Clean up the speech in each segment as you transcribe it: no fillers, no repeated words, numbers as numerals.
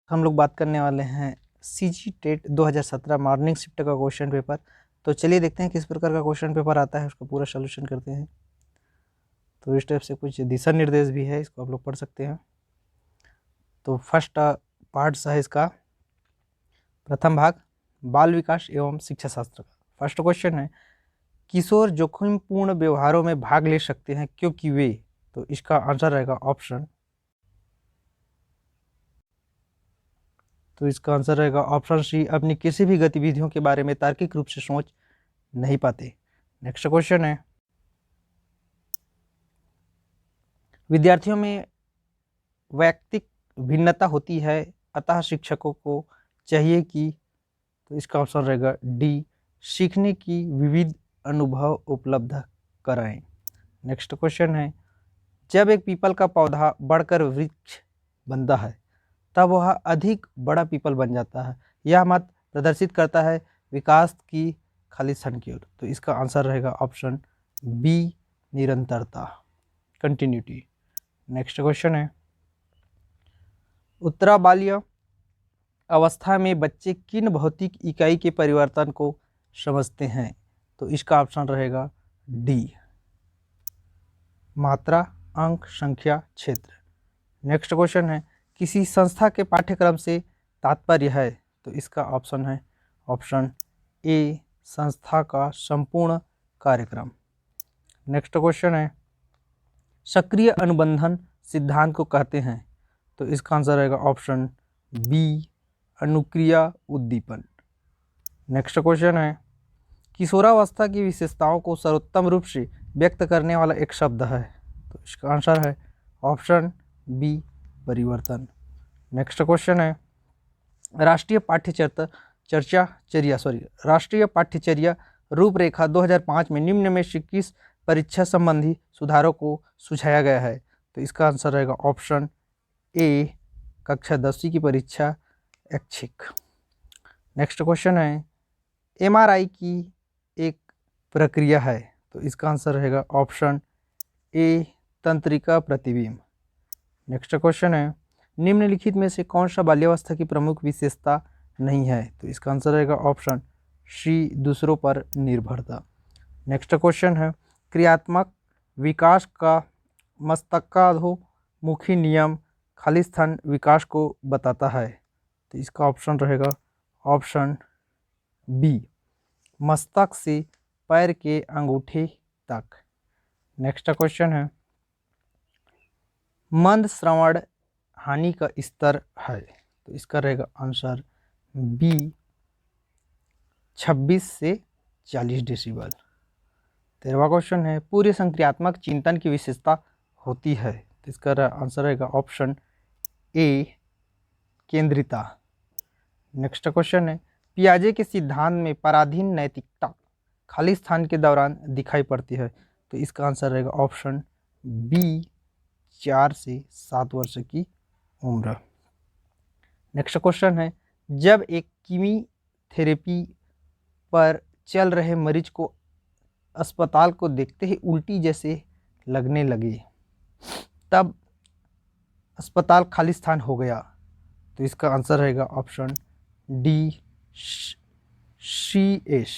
हम लोग बात करने वाले हैं सीजी टेट 2017 मॉर्निंग शिफ्ट का क्वेश्चन पेपर। तो चलिए देखते हैं किस प्रकार का क्वेश्चन पेपर आता है, उसका पूरा सॉल्यूशन करते हैं। तो इस टाइप से कुछ दिशा निर्देश भी है, इसको आप लोग पढ़ सकते हैं। तो फर्स्ट पार्ट है इसका, प्रथम भाग बाल विकास एवं शिक्षा शास्त्र का। फर्स्ट क्वेश्चन है, किशोर जोखिमपूर्ण व्यवहारों में भाग ले सकते हैं क्योंकि वे, तो इसका आंसर रहेगा ऑप्शन, तो इसका आंसर रहेगा ऑप्शन सी, अपनी किसी भी गतिविधियों के बारे में तार्किक रूप से सोच नहीं पाते। नेक्स्ट क्वेश्चन है, विद्यार्थियों में वैयक्तिक भिन्नता होती है, अतः शिक्षकों को चाहिए कि, तो इसका ऑप्शन रहेगा डी, सीखने की विविध अनुभव उपलब्ध कराएं। नेक्स्ट क्वेश्चन है, जब एक पीपल का पौधा बढ़कर वृक्ष बनता है तब वह अधिक बड़ा पीपल बन जाता है, यह मत प्रदर्शित करता है विकास की खालिस्तान की ओर। तो इसका आंसर रहेगा ऑप्शन बी, निरंतरता, कंटिन्यूटी। नेक्स्ट क्वेश्चन है, उत्तराबाल्य अवस्था में बच्चे किन भौतिक इकाई के परिवर्तन को समझते हैं? तो इसका ऑप्शन रहेगा डी, मात्रा, अंक, संख्या, क्षेत्र। नेक्स्ट क्वेश्चन है, किसी संस्था के पाठ्यक्रम से तात्पर्य है? तो इसका ऑप्शन है ऑप्शन ए, संस्था का संपूर्ण कार्यक्रम। नेक्स्ट क्वेश्चन है, सक्रिय अनुबंधन सिद्धांत को कहते हैं? तो इसका आंसर रहेगा ऑप्शन बी, अनुक्रिया उद्दीपन। नेक्स्ट क्वेश्चन है, किशोरावस्था की विशेषताओं को सर्वोत्तम रूप से व्यक्त करने वाला एक शब्द है? तो इसका आंसर है ऑप्शन बी, परिवर्तन। नेक्स्ट क्वेश्चन है, राष्ट्रीय पाठ्यचर्या रूपरेखा 2005 में निम्न में से किस परीक्षा संबंधी सुधारों को सुझाया गया है? तो इसका आंसर रहेगा ऑप्शन ए, कक्षा 10वीं की परीक्षा ऐच्छिक। नेक्स्ट क्वेश्चन है, एमआरआई की एक प्रक्रिया है? तो इसका आंसर रहेगा ऑप्शन ए, तंत्रिका प्रतिबिंब। नेक्स्ट क्वेश्चन है, निम्नलिखित में से कौन सा बाल्यावस्था की प्रमुख विशेषता नहीं है? तो इसका आंसर रहेगा ऑप्शन सी, दूसरों पर निर्भरता। नेक्स्ट क्वेश्चन है, क्रियात्मक विकास का मस्तकाधोमुखी नियम खालिस्तान विकास को बताता है? तो इसका ऑप्शन रहेगा ऑप्शन बी, मस्तक से पैर के अंगूठे तक। नेक्स्ट क्वेश्चन है, मंद श्रवण हानि का स्तर है? तो इसका रहेगा आंसर बी, 26 से 40 डेसिबल। 13वां क्वेश्चन है, पूरे संक्रियात्मक चिंतन की विशेषता होती है? तो इसका आंसर रहेगा ऑप्शन ए, केंद्रिता। नेक्स्ट क्वेश्चन है, पियाजे के सिद्धांत में पराधीन नैतिकता खालिस्तान के दौरान दिखाई पड़ती है? तो इसका आंसर रहेगा ऑप्शन बी, 4 से 7 वर्ष की उम्र। नेक्स्ट क्वेश्चन है, जब एक कीमोथेरेपी पर चल रहे मरीज को अस्पताल को देखते ही उल्टी जैसे लगने लगे तब अस्पताल खालिस्तान हो गया? तो इसका आंसर रहेगा option D, CS।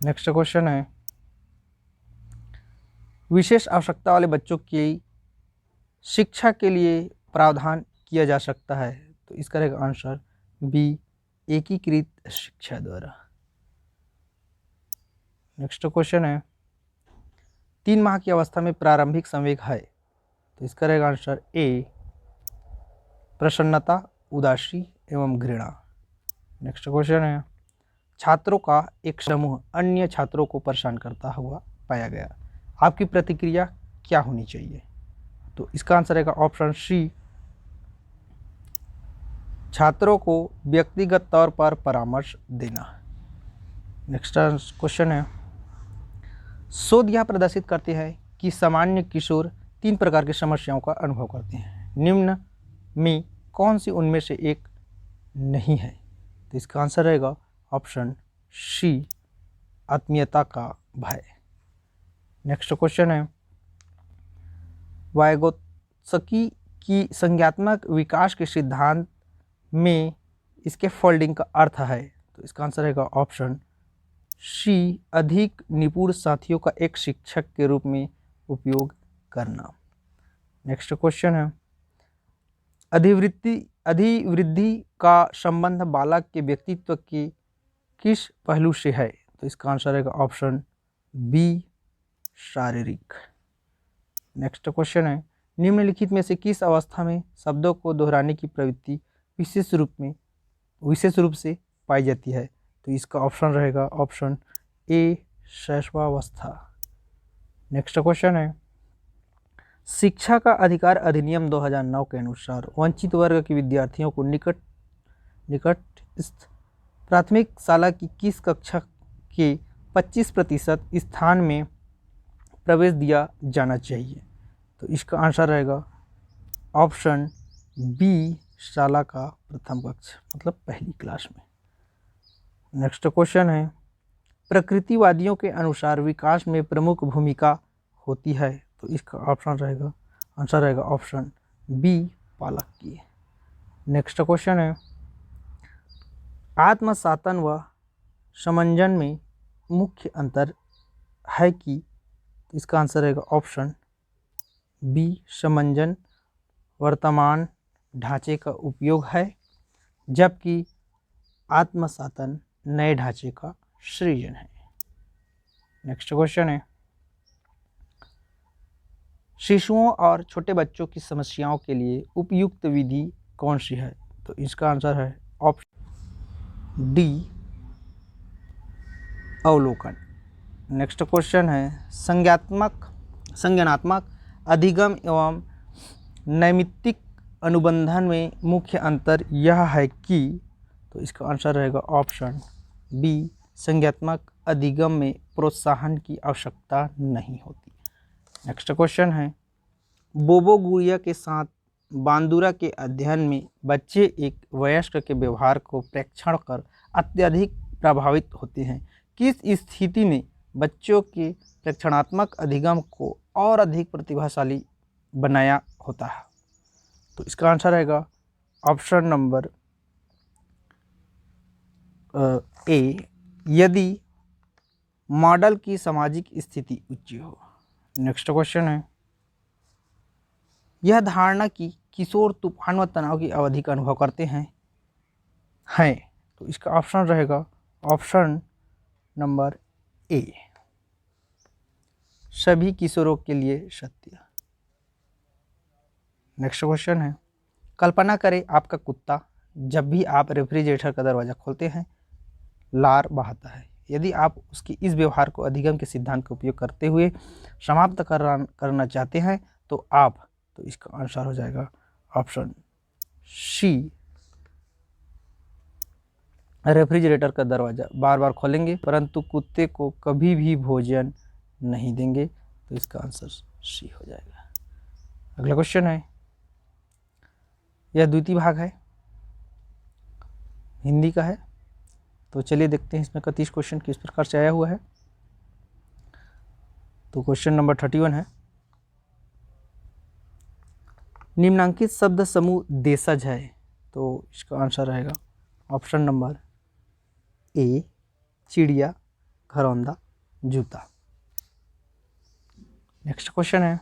Next question है, विशेष आवश्यकता वाले बच्चों की शिक्षा के लिए प्रावधान किया जा सकता है? तो इसका रहेगा आंसर बी, एकीकृत शिक्षा द्वारा। नेक्स्ट क्वेश्चन है, 3 माह की अवस्था में प्रारंभिक संवेग है? तो इसका रहेगा आंसर ए, प्रसन्नता, उदासी एवं घृणा। नेक्स्ट क्वेश्चन है, छात्रों का एक समूह अन्य छात्रों को परेशान करता हुआ पाया गया, आपकी प्रतिक्रिया क्या होनी चाहिए? तो इसका आंसर रहेगा ऑप्शन सी, छात्रों को व्यक्तिगत तौर पर परामर्श देना। नेक्स्ट क्वेश्चन है, शोध यह प्रदर्शित करते हैं कि सामान्य किशोर 3 प्रकार की समस्याओं का अनुभव करते हैं, निम्न में कौन सी उनमें से एक नहीं है? तो इसका आंसर रहेगा ऑप्शन सी, आत्मीयता का भय। नेक्स्ट क्वेश्चन है, वाइगोत्स्की कि संज्ञात्मक विकास के सिद्धांत में इसके फोल्डिंग का अर्थ है? तो इसका आंसर रहेगा ऑप्शन सी, अधिक निपुण साथियों का एक शिक्षक के रूप में उपयोग करना। नेक्स्ट क्वेश्चन है, अधिवृद्धि का संबंध बालक के व्यक्तित्व के किस पहलू से है? तो इसका आंसर रहेगा ऑप्शन बी, शारीरिक। नेक्स्ट क्वेश्चन है, निम्नलिखित में से किस अवस्था में शब्दों को दोहराने की प्रवृत्ति विशेष रूप से पाई जाती है? तो इसका ऑप्शन रहेगा ऑप्शन ए, शैशवावस्था। नेक्स्ट क्वेश्चन है, शिक्षा का अधिकार अधिनियम 2009 के अनुसार वंचित वर्ग के विद्यार्थियों को निकटस्थ प्राथमिक शाला की किस कक्षा के 25% स्थान में प्रवेश दिया जाना चाहिए? तो इसका आंसर रहेगा ऑप्शन बी, शाला का प्रथम कक्षा, मतलब पहली क्लास में। नेक्स्ट क्वेश्चन है, प्रकृतिवादियों के अनुसार विकास में प्रमुख भूमिका होती है? तो इसका आंसर रहेगा ऑप्शन बी, पालक की। नेक्स्ट क्वेश्चन है, आत्मसातन व समंजन में मुख्य अंतर है कि? तो इसका आंसर रहेगा ऑप्शन बी, समंजन वर्तमान ढांचे का उपयोग है, जबकि आत्मसातन नए ढांचे का सृजन है। नेक्स्ट क्वेश्चन है, शिशुओं और छोटे बच्चों की समस्याओं के लिए उपयुक्त विधि कौन सी है? तो इसका आंसर है ऑप्शन डी, अवलोकन। नेक्स्ट क्वेश्चन है, संज्ञानात्मक अधिगम एवं नैमित्तिक अनुबंधन में मुख्य अंतर यह है कि? तो इसका आंसर रहेगा ऑप्शन बी, संज्ञात्मक अधिगम में प्रोत्साहन की आवश्यकता नहीं होती। नेक्स्ट क्वेश्चन है, बोबो गुड़िया के साथ बांदुरा के अध्ययन में बच्चे एक वयस्क के व्यवहार को प्रेक्षण कर अत्यधिक प्रभावित होते हैं। किस स्थिति ने बच्चों के प्रेक्षणात्मक अधिगम को और अधिक प्रतिभाशाली बनाया होता है? तो इसका आंसर रहेगा ऑप्शन नंबर ए, यदि मॉडल की सामाजिक स्थिति उच्च हो। नेक्स्ट क्वेश्चन है, यह धारणा कि किशोर तूफान व तनाव की अवधि का अनुभव करते हैं। तो इसका ऑप्शन रहेगा ऑप्शन नंबर ए, सभी किशोरों के लिए सत्य। नेक्स्ट क्वेश्चन है, कल्पना करें आपका कुत्ता जब भी आप रेफ्रिजरेटर का दरवाज़ा खोलते हैं लार बहाता है। यदि आप उसके इस व्यवहार को अधिगम के सिद्धांत का उपयोग करते हुए समाप्त करना चाहते हैं तो इसका आंसर हो जाएगा ऑप्शन सी, रेफ्रिजरेटर का दरवाज़ा बार बार खोलेंगे परंतु कुत्ते को कभी भी भोजन नहीं देंगे। तो इसका आंसर सी हो जाएगा। अगला क्वेश्चन है, यह द्वितीय भाग है, हिंदी का है। तो चलिए देखते हैं इसमें का 30 क्वेश्चन किस प्रकार से आया हुआ है। तो क्वेश्चन नंबर 31 है, निम्नांकित शब्द समूह देशज है। तो इसका आंसर रहेगा ऑप्शन नंबर ए, चिड़िया, घरौंदा, जूता। नेक्स्ट क्वेश्चन है,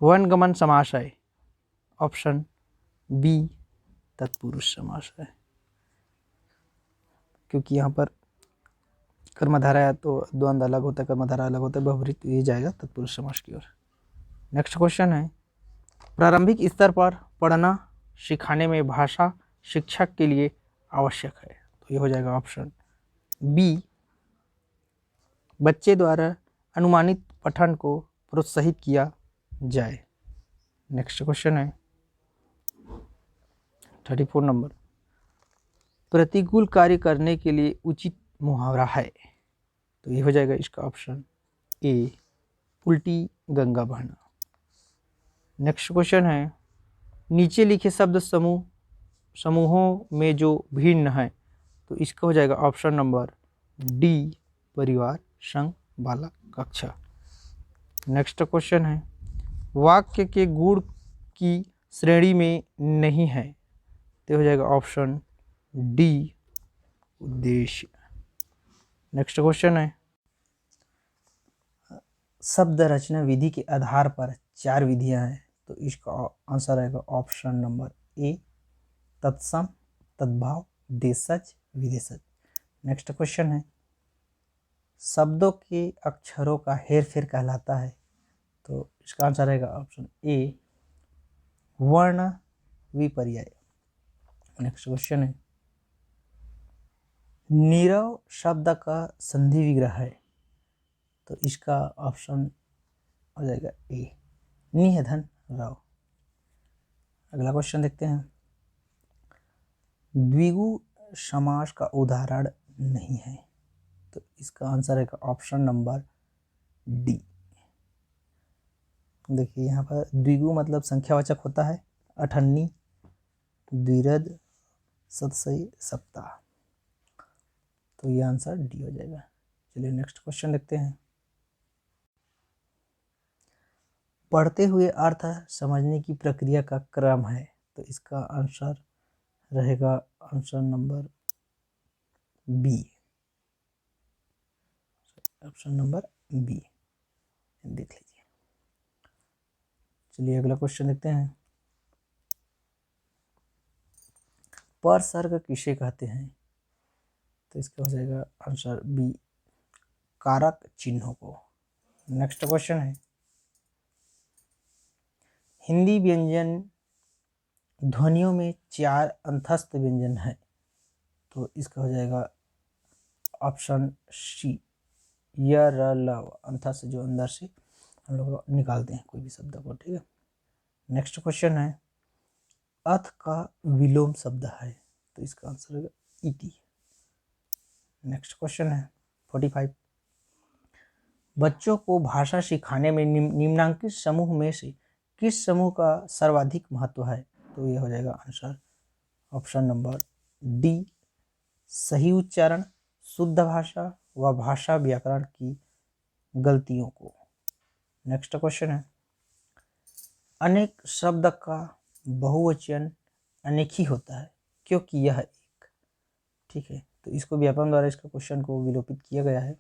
वनगमन समास है। ऑप्शन बी, तत्पुरुष समास है, क्योंकि यहाँ पर कर्मधारा है तो द्वंद्व अलग होता है, कर्मधारा अलग होता है, बहुब्रीहि, तो ये जाएगा तत्पुरुष समास की ओर। नेक्स्ट क्वेश्चन है, प्रारंभिक स्तर पर पढ़ना सिखाने में भाषा शिक्षक के लिए आवश्यक है। तो ये हो जाएगा ऑप्शन बी, बच्चे द्वारा अनुमानित पठन को प्रोत्साहित किया जाए। नेक्स्ट क्वेश्चन है 34 नंबर, प्रतिकूल कार्य करने के लिए उचित मुहावरा है। तो ये हो जाएगा इसका ऑप्शन ए, उल्टी गंगा बहना। नेक्स्ट क्वेश्चन है, नीचे लिखे शब्द समूहों में जो भिन्न है। तो इसका हो जाएगा ऑप्शन नंबर डी, परिवार, संघ, बालक, कक्षा। नेक्स्ट क्वेश्चन है, वाक्य के गुण की श्रेणी में नहीं है, तो हो जाएगा ऑप्शन डी उद्देश्य। नेक्स्ट क्वेश्चन है, शब्द रचना विधि के आधार पर 4 विधियां हैं, तो इसका आंसर रहेगा ऑप्शन नंबर ए तत्सम, तद्भाव, देशज, विदेशज। नेक्स्ट क्वेश्चन है, शब्दों के अक्षरों का हेरफेर कहलाता है, तो इसका आंसर रहेगा ऑप्शन ए वर्ण विपर्याय। नेक्स्ट क्वेश्चन है, नीरव शब्द का संधि विग्रह है, तो इसका ऑप्शन हो जाएगा ए निधन राव। अगला क्वेश्चन देखते हैं, द्विगु समास का उदाहरण नहीं है, तो इसका आंसर है ऑप्शन नंबर डी। देखिए यहाँ पर द्विगु मतलब संख्यावाचक होता है, अठन्नी, द्विरद, सतसई, सप्ताह, तो ये आंसर डी हो जाएगा। चलिए नेक्स्ट क्वेश्चन देखते हैं, पढ़ते हुए अर्थ समझने की प्रक्रिया का क्रम है, तो इसका आंसर रहेगा answer number B, option number B, देख लीजिए। चलिए अगला क्वेश्चन देखते हैं, परसर्ग किसे कहते हैं, तो इसका हो जाएगा आंसर बी कारक चिन्हों को। नेक्स्ट क्वेश्चन है, हिंदी व्यंजन ध्वनियों में 4 अंतस्थ व्यंजन है, तो इसका हो जाएगा ऑप्शन सी य र ल अंतस्थ, जो अंदर से हम लोग निकालते हैं कोई भी शब्द को, ठीक है। नेक्स्ट क्वेश्चन है, अथ का विलोम शब्द है, तो इसका आंसर होगा इति। नेक्स्ट क्वेश्चन है 45, बच्चों को भाषा सिखाने में निम्नांकित समूह में से किस समूह का सर्वाधिक महत्व है, तो ये हो जाएगा आंसर ऑप्शन नंबर डी सही उच्चारण, शुद्ध भाषा व भाषा व्याकरण की गलतियों को। नेक्स्ट क्वेश्चन है, अनेक शब्द का बहुवचन अनेक ही होता है क्योंकि यह एक, ठीक है, तो इसको व्यापम द्वारा इसका क्वेश्चन को विलोपित किया गया है,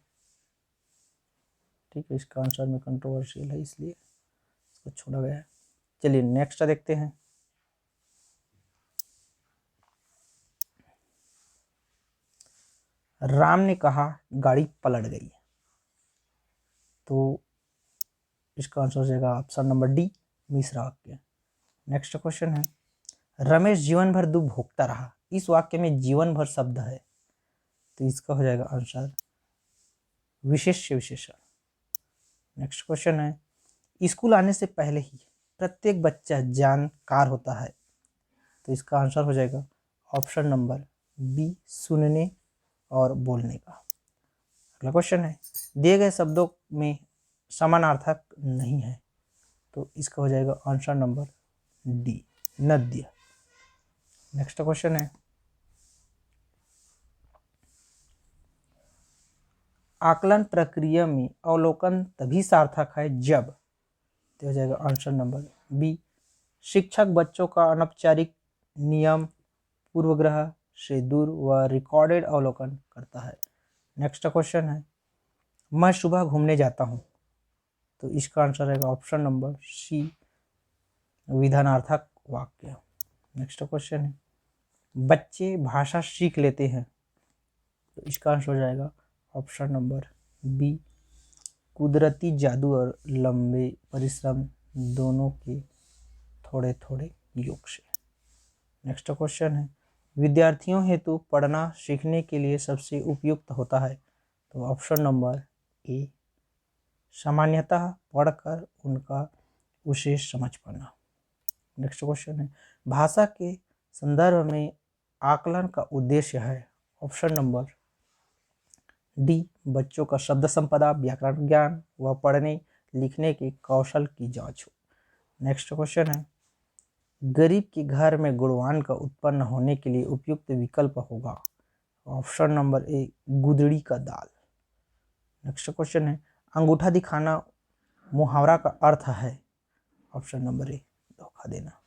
ठीक है। इसका आंसर में कंट्रोवर्शियल है इसलिए इसको छोड़ा गया है। चलिए नेक्स्ट देखते हैं, राम ने कहा गाड़ी पलट गई, तो इसका आंसर हो जाएगा ऑप्शन नंबर डी मिश्रा वाक्य। नेक्स्ट क्वेश्चन है, रमेश जीवन भर दूध भोगता रहा, इस वाक्य में जीवन भर शब्द है, तो इसका हो जाएगा आंसर विशेष्य विशेषण। नेक्स्ट क्वेश्चन है, स्कूल आने से पहले ही प्रत्येक बच्चा जानकार होता है, तो इसका आंसर हो जाएगा ऑप्शन नंबर बी सुनने और बोलने का। अगला क्वेश्चन है, दिए गए शब्दों में समानार्थक नहीं है, तो इसका हो जाएगा आंसर नंबर डी नद्य। नेक्स्ट क्वेश्चन है, आकलन प्रक्रिया में अवलोकन तभी सार्थक है जब, तो हो जाएगा आंसर नंबर बी शिक्षक बच्चों का अनौपचारिक नियम पूर्वग्रह से दूर व रिकॉर्डेड अवलोकन करता है। नेक्स्ट क्वेश्चन है, मैं सुबह घूमने जाता हूँ, तो इसका आंसर रहेगा ऑप्शन नंबर सी विधानार्थक वाक्य। नेक्स्ट क्वेश्चन है, बच्चे भाषा सीख लेते हैं, तो इसका आंसर हो जाएगा ऑप्शन नंबर बी कुदरती जादू और लंबे परिश्रम दोनों के थोड़े थोड़े योग से। नेक्स्ट क्वेश्चन है, विद्यार्थियों हेतु पढ़ना सीखने के लिए सबसे उपयुक्त होता है, तो ऑप्शन नंबर ए सामान्यतः पढ़कर उनका उसे समझ पाना। नेक्स्ट क्वेश्चन है, भाषा के संदर्भ में आकलन का उद्देश्य है, ऑप्शन नंबर डी बच्चों का शब्द संपदा, व्याकरण ज्ञान व पढ़ने लिखने के कौशल की जांच हो। नेक्स्ट क्वेश्चन है, गरीब के घर में गुणवान का उत्पन्न होने के लिए उपयुक्त विकल्प होगा, ऑप्शन नंबर ए गुदड़ी का दाल। नेक्स्ट क्वेश्चन है, अंगूठा दिखाना मुहावरा का अर्थ है, ऑप्शन नंबर ए, धोखा देना।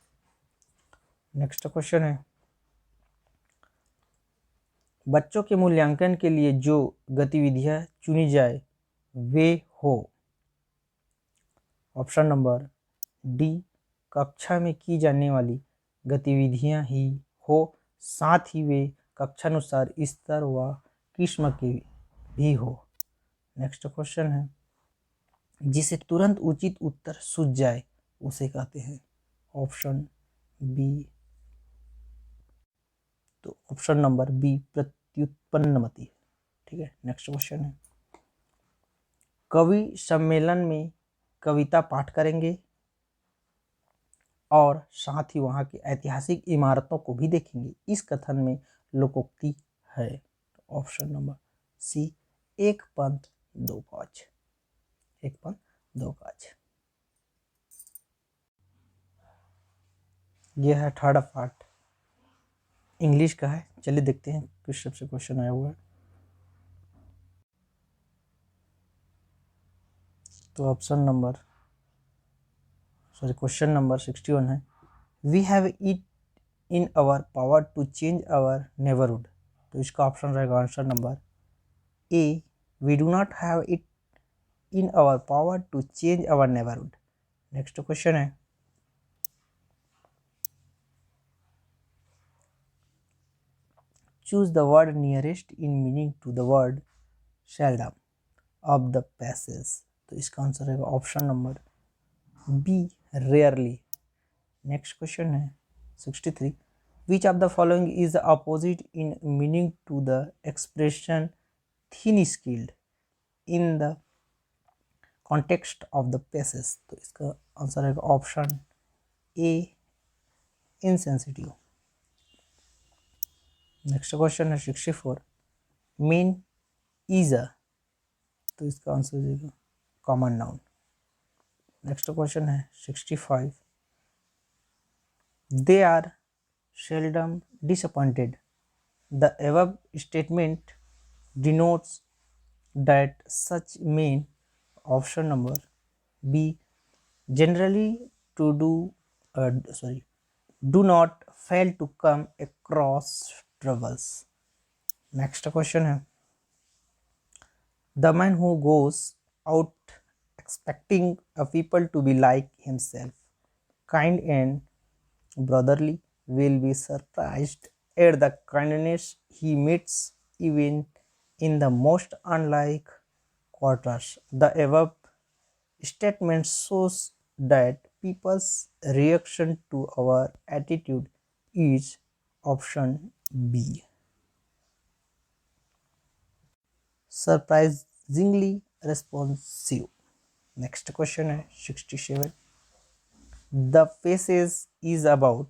नेक्स्ट क्वेश्चन है, बच्चों के मूल्यांकन के लिए जो गतिविधियां चुनी जाए वे हो। ऑप्शन नंबर डी, कक्षा में की जाने वाली गतिविधियां ही हो, साथ ही वे कक्षानुसार स्तर व किस्म की भी हो। नेक्स्ट क्वेश्चन है, जिसे तुरंत उचित उत्तर सूझ जाए उसे कहते हैं। ऑप्शन बी, तो ऑप्शन नंबर बी, प्रत्युत्पन्नमति। ठीक है। नेक्स्ट क्वेश्चन है, कवि सम्मेलन में कविता पाठ करेंगे और साथ ही वहां की ऐतिहासिक इमारतों को भी देखेंगे, इस कथन में लोकोक्ति है। ऑप्शन नंबर सी, एक पंथ दो काज। एक पंथ दो काज। यह है थर्ड पार्ट, इंग्लिश का है। चलिए देखते हैं किस सबसे क्वेश्चन आया हुआ है। तो ऑप्शन नंबर क्वेश्चन नंबर 61 है, we have it in our power to change our neighbourhood. तो इसका ऑप्शन रहेगा answer number A, we do not have it in our power to change our neighbourhood. Next question है, choose the word nearest in meaning to the word seldom of the passage। तो इसका answer रहेगा option number B, rarely. Next question है 63, which of the following is the opposite in meaning to the expression thin skilled in the context of the passage. तो इसका answer रहेगा option A, insensitive. Next question है 64, mean is a. तो इसका answer हो जाएगा common noun. Next question है 65, they are seldom disappointed। The above statement denotes that such mean, option number B, generally to do not fail to come across troubles। Next question है, the man who goes out expecting a people to be like himself, kind and brotherly, will be surprised at the kindness he meets even in the most unlike quarters। The above statement shows that people's reaction to our attitude is option B, surprisingly responsive। Next question है 67, the passage is about।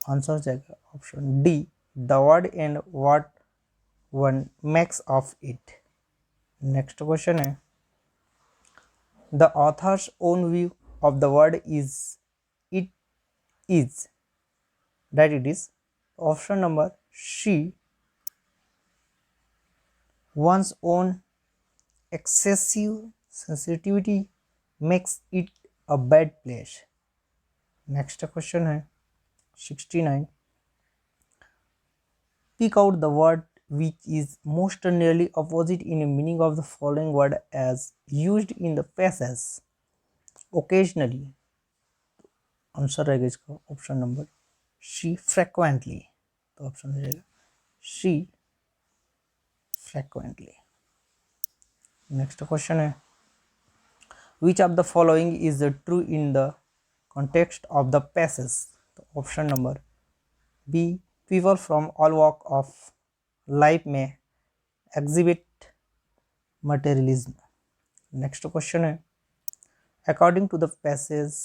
Answer हो जाएगा option D, the word and what one makes of it. Next question है, the author's own view of the word is it is that it is. Option number C, one's own excessive sensitivity makes it a bad place। Next question है 69, pick out the word which is most nearly opposite in a meaning of the following word as used in the passage occasionally। Answer रहेगा इसका option number सी, frequently. तो option हो जाएगा सी, frequently. Next question है, which of the following is true in the context of the passage। तो option number B, people from all walk of life may exhibit materialism। Next question है, according to the passage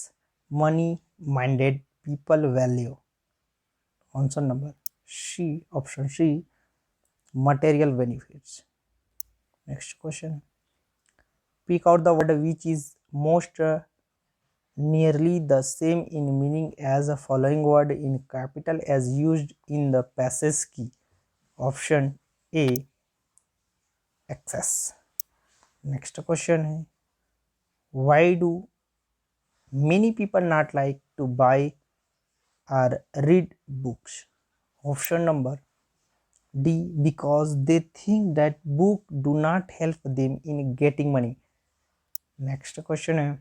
money minded people value। Answer number C, option C, material benefits। Next question, pick out the word which is most nearly the same in meaning as the following word in capital as used in the passage key। Option A, excess। Next question है, why do Many people not like to buy or read books. Option number D, because they think that book do not help them in getting money. Next question है,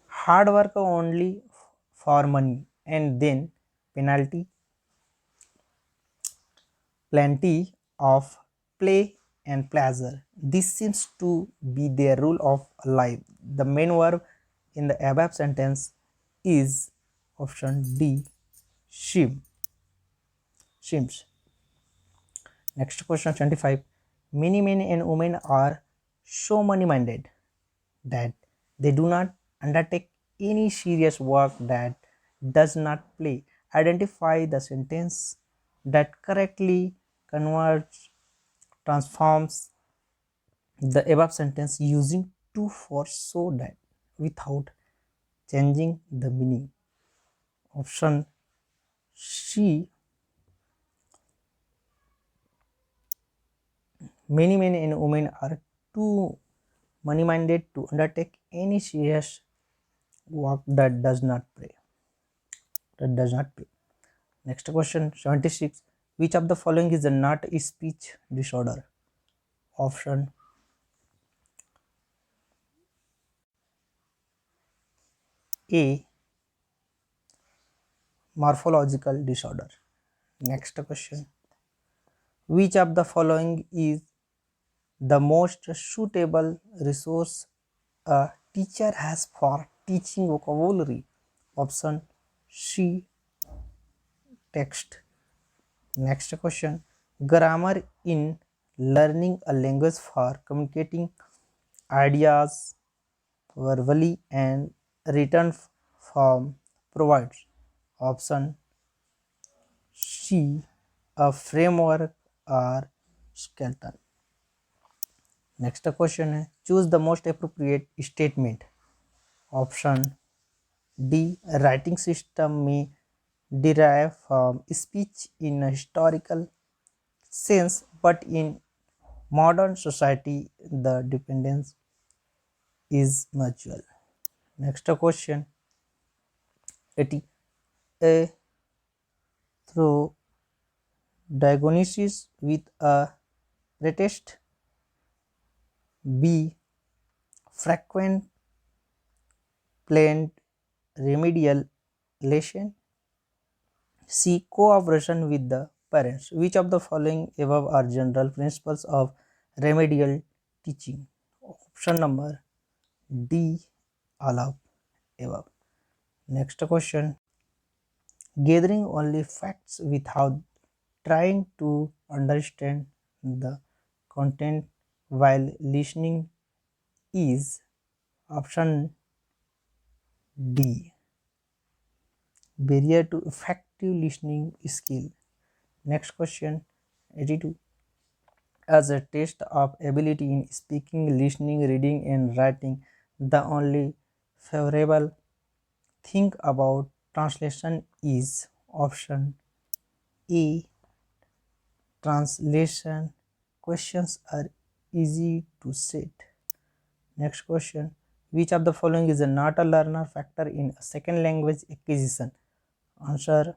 hard work only for money and then penalty, plenty of play and pleasure. This seems to be their rule of life. The main verb in the above sentence is option D, shim, shims. Next question 25. Many men and women are so money minded that they do not undertake any serious work that does not play. Identify the sentence that correctly converts, transforms the above sentence using to for so that without changing the meaning. Option C. Many men and women are too money minded to undertake any serious work that does not pay. Next question 76. Which of the following is not a speech disorder? Option A, morphological disorder. Next question. Which of the following is the most suitable resource a teacher has for teaching vocabulary? Option C, text. Next question. Grammar in learning a language for communicating ideas verbally and written form provides. Option C, a framework or skeleton. Next question है, choose the most appropriate statement. Option D, writing system may derive from speech in a historical sense, but in modern society the dependence is mutual. Next question 80. A through diagnosis with a pretest. B, frequent planned remedial lesion. C, cooperation with the parents. Which of the following above are general principles of remedial teaching? Option number D, all of above. Next question. Gathering only facts without trying to understand the content while listening is option D, barrier to effective listening skill. Next question 82. As a test of ability in speaking, listening, reading, and writing, the only favorable thing about translation is option A, translation questions are easy to set. Next question. Which of the following is not a learner factor in a second language acquisition? Answer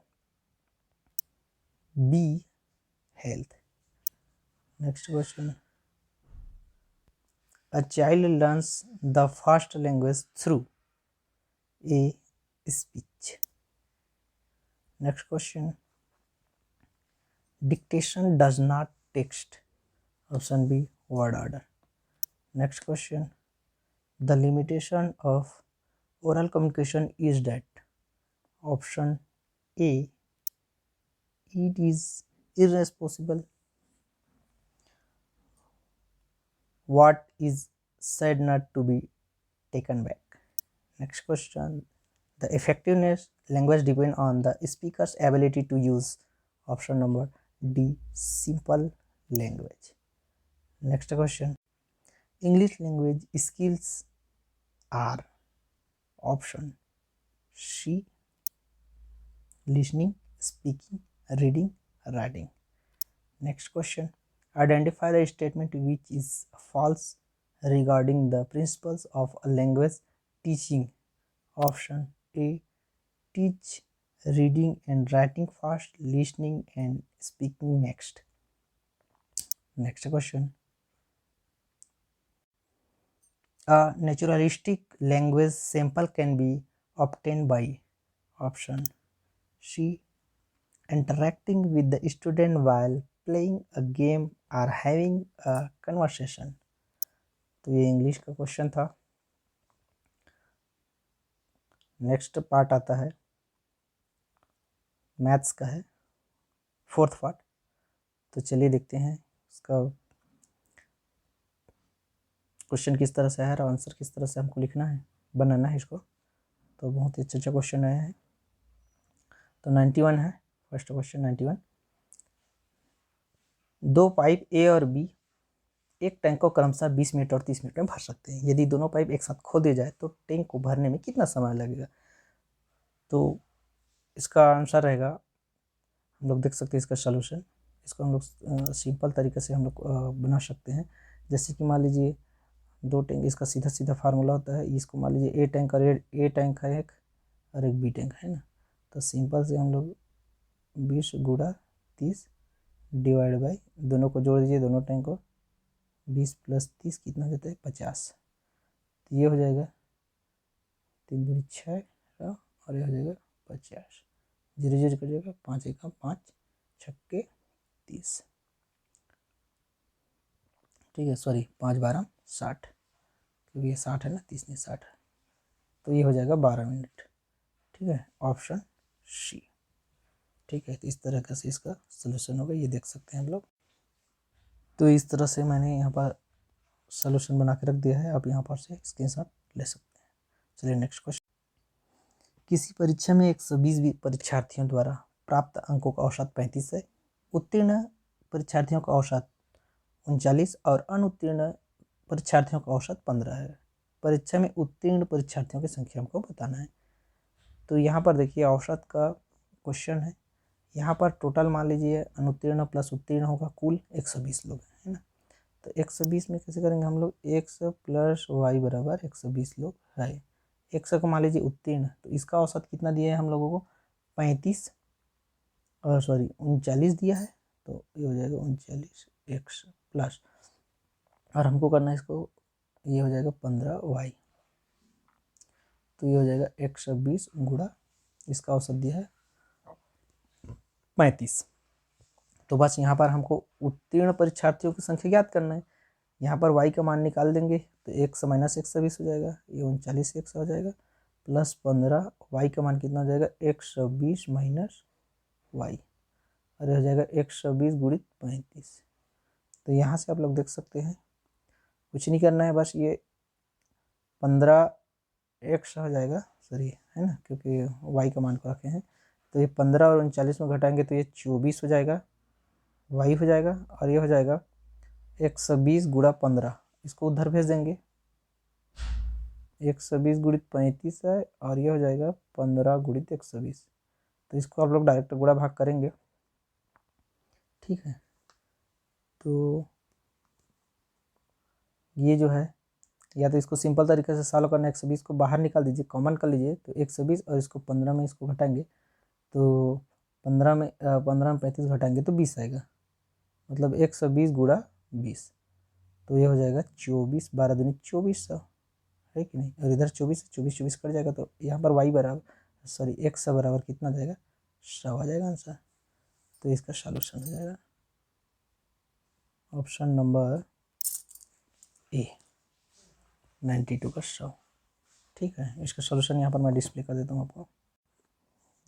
B, health. Next question. A child learns the first language through A, speech. Next question. Dictation does not text. Option B, word order. Next question. The limitation of oral communication is that. Option A, it is irresponsible. What is said not to be taken back. Next question. The effectiveness language depends on the speaker's ability to use. Option number D, simple language. Next question. English language skills are option C, listening, speaking, reading, writing. Next question. Identify the statement which is false regarding the principles of language teaching, option A teach reading and writing fast, listening and speaking next. Next question, a naturalistic language sample can be obtained by option C interacting with the student while playing a game or having a conversation। तो ये English का question था। Next part आता है maths का है, fourth part. तो चलिए देखते हैं इसका क्वेश्चन किस तरह से है और आंसर किस तरह से हमको लिखना है, बनाना है इसको। तो बहुत ही अच्छा क्वेश्चन आया है। तो 91 है फर्स्ट क्वेश्चन, 91। दो पाइप ए और बी एक टैंक को क्रमशः 20 मिनट और 30 मिनट में भर सकते हैं। यदि दोनों पाइप एक साथ खोल दिए जाए तो टैंक को भरने में कितना समय लगेगा। तो इसका आंसर रहेगा, हम लोग देख सकते हैं इसका सलूशन। इसको हम लोग सिंपल तरीके से हम लोग बना सकते हैं। जैसे कि मान लीजिए दो टैंक, इसका सीधा सीधा फार्मूला होता है। इसको मान लीजिए ए टैंक और ए टैंक है एक, और एक बी टैंक है ना। तो सिंपल से हम लोग 20 गुणा 30 डिवाइड बाई, दोनों को जोड़ दीजिए, दोनों टैंक को 20 + 30 कितना देता है 50। तो ये हो जाएगा 3 दूनी 6 और ये हो जाएगा 50। 0 0 कर जाएगा, 5 1 5 6 30। ठीक है, सॉरी 5 12 60, क्योंकि ये 60 है ना, 30 नहीं 60 है। तो ये हो जाएगा 12 मिनट। ठीक है, ऑप्शन सी। ठीक है, तो इस तरह से इसका सलूशन होगा, ये देख सकते हैं हम लोग। तो इस तरह से मैंने यहाँ पर सलूशन बना के रख दिया है, आप यहाँ पर से स्क्रीनशॉट ले सकते हैं। चलिए नेक्स्ट क्वेश्चन। किसी परीक्षा में 120 परीक्षार्थियों द्वारा प्राप्त अंकों का औसत 35 है। उत्तीर्ण परीक्षार्थियों का औसत 39 और अनुत्तीर्ण परीक्षार्थियों का औसत 15 है। परीक्षा में उत्तीर्ण परीक्षार्थियों की संख्या हमको बताना है। तो यहाँ पर देखिए औसत का क्वेश्चन है। यहाँ पर टोटल मान लीजिए अनुत्तीर्ण प्लस उत्तीर्ण होगा, कुल 120 लोग है ना। तो 120 में कैसे करेंगे हम लोग, x + y बराबर 120 लोग है। 100 को मान लीजिए उत्तीर्ण, तो इसका औसत कितना दिया है हम लोगों को 35 और सॉरी 39 दिया है। तो ये हो जाएगा 39 x प्लस, और हमको करना है इसको, ये हो जाएगा 15y। तो ये हो जाएगा 120 गुणा, इसका औसत दिया है 35। तो बस यहाँ पर हमको उत्तीर्ण परीक्षार्थियों की संख्या ज्ञात करना है। यहाँ पर y का मान निकाल देंगे तो 100 - 120 हो जाएगा, ये 39 100 हो जाएगा, प्लस 15 y का मान कितना हो जाएगा 120 माइनस y, और ये हो जाएगा 120 गुणित 35। तो यहाँ से आप लोग देख सकते हैं कुछ नहीं करना है, बस ये 15 100 हो जाएगा, सॉरी है ना, क्योंकि y का मान को रखे हैं। तो ये 15 और 39 में घटाएंगे तो ये 24 हो जाएगा, y हो जाएगा, और ये हो जाएगा 120 गुणा 15, इसको उधर भेज देंगे। 120 गुणित 35 है, और ये हो जाएगा 15 गुणित 120। तो इसको आप लोग डायरेक्ट गुणा भाग करेंगे। ठीक है, तो ये जो है, या तो इसको सिंपल तरीके से सॉल्व करना है, 120 को बाहर निकाल दीजिए, कॉमन कर लीजिए, तो 120 और इसको 15 में इसको घटाएंगे तो 15 में 35 घटाएंगे तो 20 आएगा, मतलब 120 गुणा 20। तो ये हो जाएगा 24, 12 दूनी 2400 है कि नहीं, और इधर 24 कट जाएगा। तो यहाँ पर y बराबर सॉरी 100 बराबर कितना जाएगा 100 आ जाएगा आंसर। तो इसका सॉल्यूशन हो जाएगा ऑप्शन नंबर ए 92 का 100। ठीक है, इसका सॉल्यूशन यहाँ पर मैं डिस्प्ले कर देता हूँ आपको,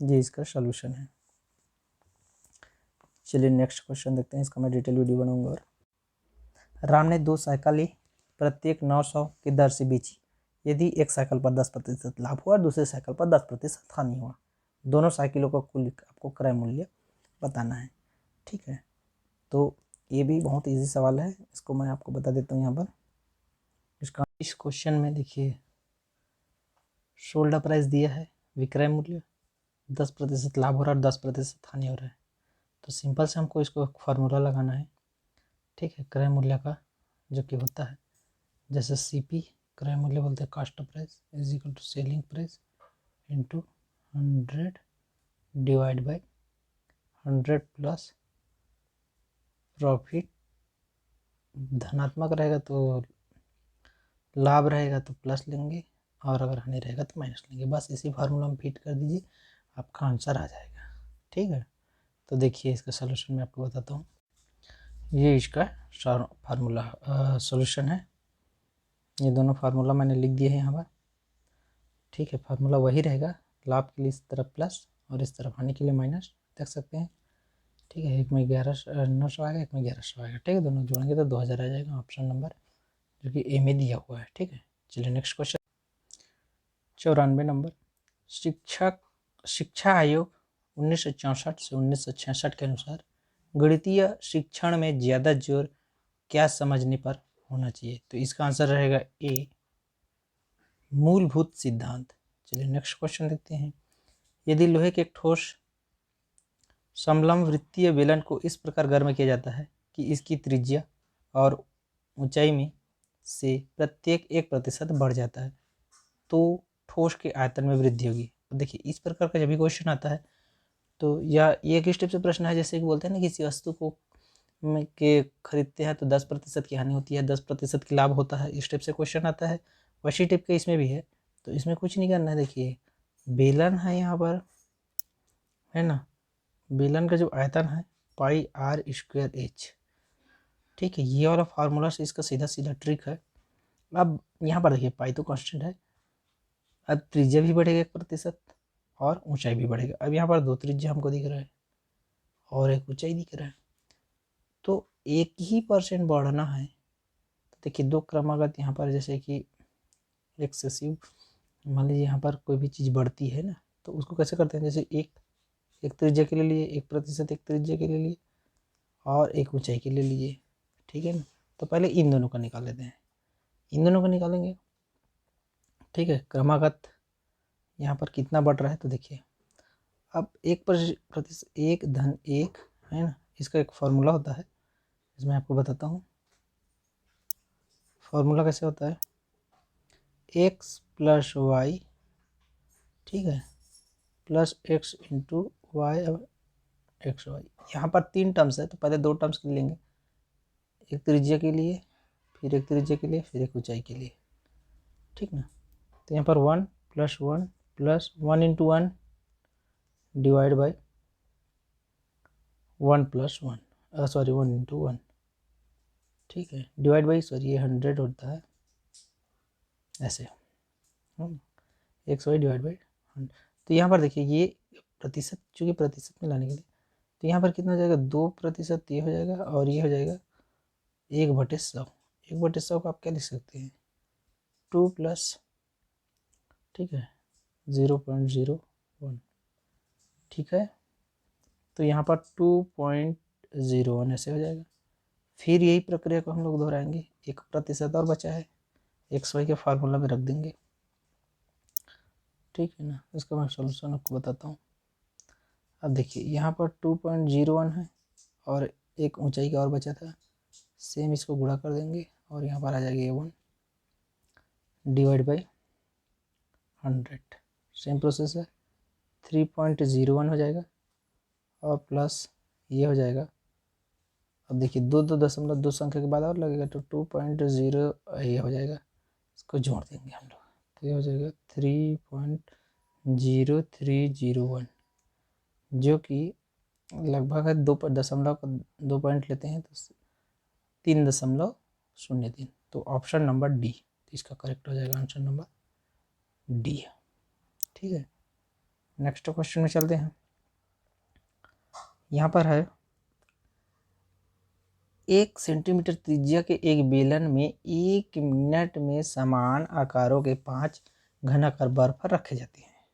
ये इसका सॉल्यूशन है। चलिए नेक्स्ट क्वेश्चन देखते हैं, इसका मैं डिटेल वीडियो बनाऊंगा। और राम ने 2 साइकिलें प्रत्येक 900 की दर से बेची। यदि एक साइकिल पर 10% लाभ हुआ और दूसरे साइकिल पर 10% हानि हुआ, दोनों साइकिलों का कुल आपको क्रय मूल्य बताना है। ठीक है, तो ये भी बहुत इजी सवाल है, इसको मैं आपको बता देता हूँ यहाँ पर। इस क्वेश्चन में देखिए सोल्ड प्राइस दिया है, विक्रय मूल्य 10% लाभ हो रहा है और 10% हानि हो रहा है। तो सिंपल से हमको इसको फार्मूला लगाना है। ठीक है, क्रय मूल्य का जो कि होता है जैसे CP क्रय मूल्य बोलते हैं cost price is equal to selling price into 100 divide by 100 plus profit. धनात्मक रहेगा तो लाभ रहेगा तो प्लस लेंगे और अगर हानि रहेगा तो माइनस लेंगे। बस इसी फार्मूला में फिट कर दीजिए, आपका आंसर आ जाएगा। ठीक है, तो देखिए इसका सलूशन मैं आपको बताता हूँ। ये इसका फार्मूला सॉल्यूशन है। ये दोनों फार्मूला मैंने लिख दिए हैं यहाँ पर। ठीक है, फार्मूला वही रहेगा, लाभ के लिए इस तरफ प्लस और इस तरफ हानि के लिए माइनस, देख सकते हैं। ठीक है, एक में 1100 आएगा, एक में 1100 आएगा। ठीक है, दोनों जोड़ेंगे तो 2000 आ जाएगा, ऑप्शन नंबर जो कि ए में दिया हुआ है। ठीक है, चलिए नेक्स्ट क्वेश्चन 94 नंबर। शिक्षा आयोग 1964 से 1966 के अनुसार गणितीय शिक्षण में ज़्यादा जोर क्या समझने पर होना चाहिए? तो इसका आंसर रहेगा ए, मूलभूत सिद्धांत। चलिए नेक्स्ट क्वेश्चन देखते हैं। यदि लोहे के एक ठोस समलंब वृत्तीय बेलन को इस प्रकार गर्म किया जाता है कि इसकी त्रिज्या और ऊंचाई में से प्रत्येक 1% बढ़ जाता है, तो ठोस के आयतन में वृद्धि होगी। देखिए इस प्रकार का जब भी क्वेश्चन आता है तो या ये किस टाइप से प्रश्न है, जैसे कि बोलते हैं ना, किसी वस्तु को के खरीदते हैं तो 10% की हानि होती है, 10% की लाभ होता है, इस टाइप से क्वेश्चन आता है। वैसी टाइप का इसमें भी है, तो इसमें कुछ नहीं करना है। देखिए बेलन है यहाँ पर, है ना, बेलन का जो आयतन है पाई आर स्क्वायर एच। ठीक है, ये वाला फार्मूला से इसका सीधा सीधा ट्रिक है। अब यहाँ पर देखिए पाई तो कांस्टेंट है, अब त्रिज्या भी बढ़ेगा 1% और ऊंचाई भी बढ़ेगा। अब यहाँ पर 2 त्रिज्या हमको दिख रहा है और एक ऊंचाई दिख रहा है, तो 1% बढ़ना है। तो देखिए 2 क्रमागत यहाँ पर, जैसे कि एक्सेसिव, मान लीजिए यहाँ पर कोई भी चीज़ बढ़ती है ना, तो उसको कैसे करते हैं, जैसे एक त्रिज्या के लिए लिए 1%, एक त्रिज्या के लिए लिए और एक ऊंचाई के लिए लिए। ठीक है ना, तो पहले इन दोनों का निकाल लेते हैं, इन दोनों का निकालेंगे। ठीक है, क्रमागत यहाँ पर कितना बढ़ रहा है, तो देखिए अब 1% 1 धन 1 है ना, इसका एक फार्मूला होता है, इसमें आपको बताता हूँ फार्मूला कैसे होता है। एक्स प्लस वाई, ठीक है, प्लस एक्स इंटू वाई। अब एक्स वाई यहाँ पर 3 टर्म्स है, तो पहले 2 टर्म्स के लेंगे, एक त्रिज्या के लिए, फिर एक त्रिज्या के लिए, फिर एक ऊंचाई के लिए। ठीक ना, तो यहाँ पर 1 plus 1 into 1 divide by 1 plus 1, sorry 1 into 1। ठीक है, डिवाइड बाई, सॉरी ये 100 होता है ऐसे, एक्स वाई डिवाइड बाई 100। तो यहाँ पर देखिए ये प्रतिशत, चूँकि प्रतिशत में लाने के लिए, तो यहाँ पर कितना हो जाएगा, 2% ये हो जाएगा और ये हो जाएगा 1/100। 1/100 को आप क्या लिख सकते हैं, 2 प्लस, ठीक है, 0.01। ठीक है, तो यहाँ पर 2.01 ऐसे हो जाएगा। फिर यही प्रक्रिया को हम लोग दोहराएंगे, 1% और बचा है, एक्स वाई के फार्मूला में रख देंगे। ठीक है ना, इसका मैं सॉल्यूशन आपको बताता हूँ। अब देखिए यहाँ पर 2.01 है और एक ऊंचाई का और बचा था, सेम इसको गुणा कर देंगे और यहाँ पर आ जाएगा ये 1 डिवाइड बाई 100। सेम प्रोसेस है, 3.01 हो जाएगा और प्लस ये हो जाएगा। अब देखिए 2 संख्या के बाद और लगेगा, तो 2.0 ये हो जाएगा, इसको जोड़ देंगे हम लोग, तो ये हो जाएगा 3.0301, जो कि लगभग है 2 पॉइंट लेते हैं तो 3.03। तो ऑप्शन नंबर डी, तो इसका करेक्ट हो जाएगा आंसर नंबर डी। ठीक है, नेक्स्ट क्वेश्चन में चलते हैं। यहाँ पर है 1 सेंटीमीटर त्रिज्या के एक बेलन में 1 मिनट में समान आकारों के 5 घनाकार बर्फ रखे जाते हैं।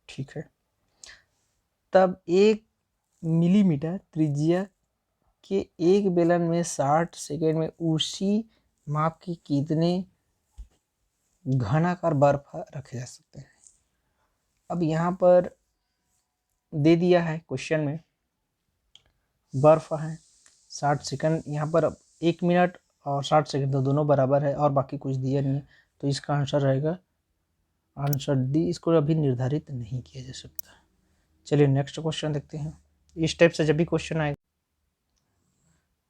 ठीक है, तब 1 मिलीमीटर त्रिज्या के एक बेलन में 60 सेकेंड में उसी माप के कितने घनाकार बर्फ रखे जा सकते हैं। अब यहाँ पर दे दिया है क्वेश्चन में, बर्फ है 60 सेकंड, यहाँ पर 1 मिनट और 60 सेकंड तो दोनों बराबर है और बाकी कुछ दिया नहीं है, तो इसका आंसर रहेगा आंसर डी। इसको अभी निर्धारित नहीं किया जा सकता। चलिए नेक्स्ट क्वेश्चन देखते हैं। इस टाइप से जब भी क्वेश्चन आएगा,